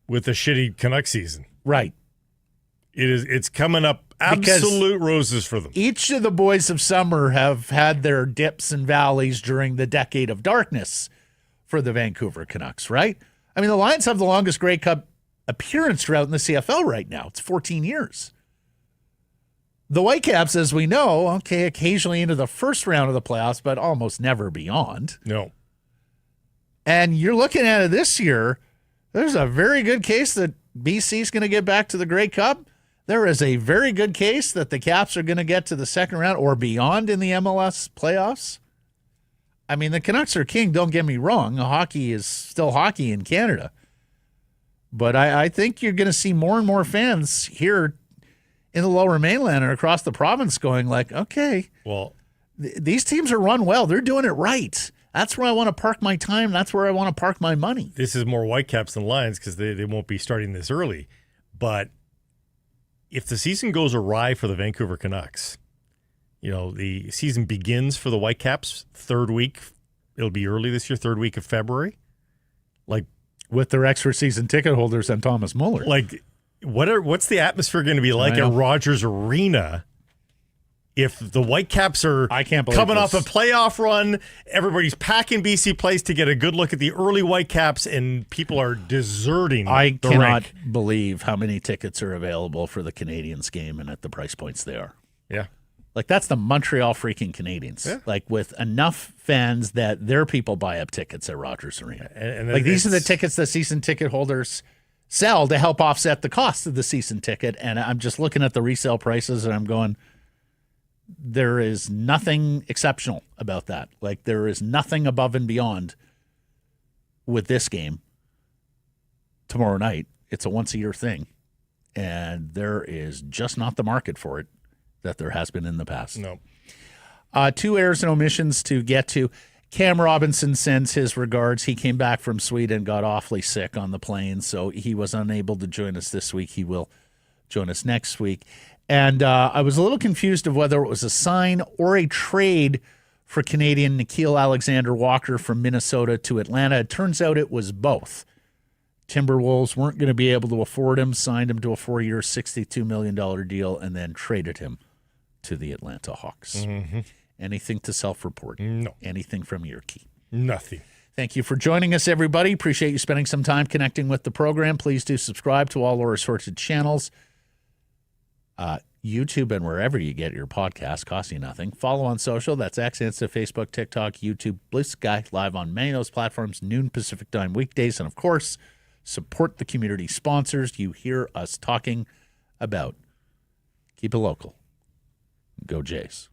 With the shitty Canucks season. Right. It's coming up absolute roses for them. Each of the boys of summer have had their dips and valleys during the decade of darkness for the Vancouver Canucks, right? I mean, the Lions have the longest Grey Cup appearance route in the CFL right now. It's 14 years. The Whitecaps, as we know, occasionally into the first round of the playoffs, but almost never beyond. No. And you're looking at it this year, there's a very good case that BC's going to get back to the Grey Cup. There is a very good case that the Caps are going to get to the second round or beyond in the MLS playoffs. I mean, the Canucks are king, don't get me wrong. Hockey is still hockey in Canada. But I think you're going to see more and more fans here in the Lower Mainland and across the province going like, okay, well, these teams are run well. They're doing it right. That's where I want to park my time. That's where I want to park my money. This is more Whitecaps than Lions because they won't be starting this early. But if the season goes awry for the Vancouver Canucks, the season begins for the Whitecaps third week. It'll be early this year, third week of February. Like with their extra season ticket holders and Thomas Muller. Like what's the atmosphere going to be like at Rogers Arena if the Whitecaps are coming off a playoff run? Everybody's packing BC Place to get a good look at the early Whitecaps, and people are deserting I the cannot rink. believe how many tickets are available for the Canadiens game and at the price points they are. Yeah. Like, that's the Montreal freaking Canadiens. Yeah. Like, with enough fans that their people buy up tickets at Rogers Arena. And like, these are the tickets that season ticket holders sell to help offset the cost of the season ticket. And I'm just looking at the resale prices and I'm going, there is nothing exceptional about that. Like, there is nothing above and beyond with this game tomorrow night. It's a once-a-year thing. And there is just not the market for it that there has been in the past. No. 2 errors and omissions to get to. Cam Robinson sends his regards. He came back from Sweden, got awfully sick on the plane, so he was unable to join us this week. He will join us next week. And I was a little confused of whether it was a sign or a trade for Canadian Nikhil Alexander-Walker from Minnesota to Atlanta. It turns out it was both. Timberwolves weren't going to be able to afford him, signed him to a 4-year, $62 million deal, and then traded him to the Atlanta Hawks. Mm-hmm. Anything to self-report? No. Anything from Yerke? Nothing. Thank you for joining us, everybody. Appreciate you spending some time connecting with the program. Please do subscribe to all our assorted channels. YouTube and wherever you get your podcast, costs you nothing. Follow on social. That's X, Insta, Facebook, TikTok, YouTube, Blue Sky, live on many of those platforms, noon Pacific time weekdays. And, of course, support the community sponsors you hear us talking about. Keep it local. Go Jays.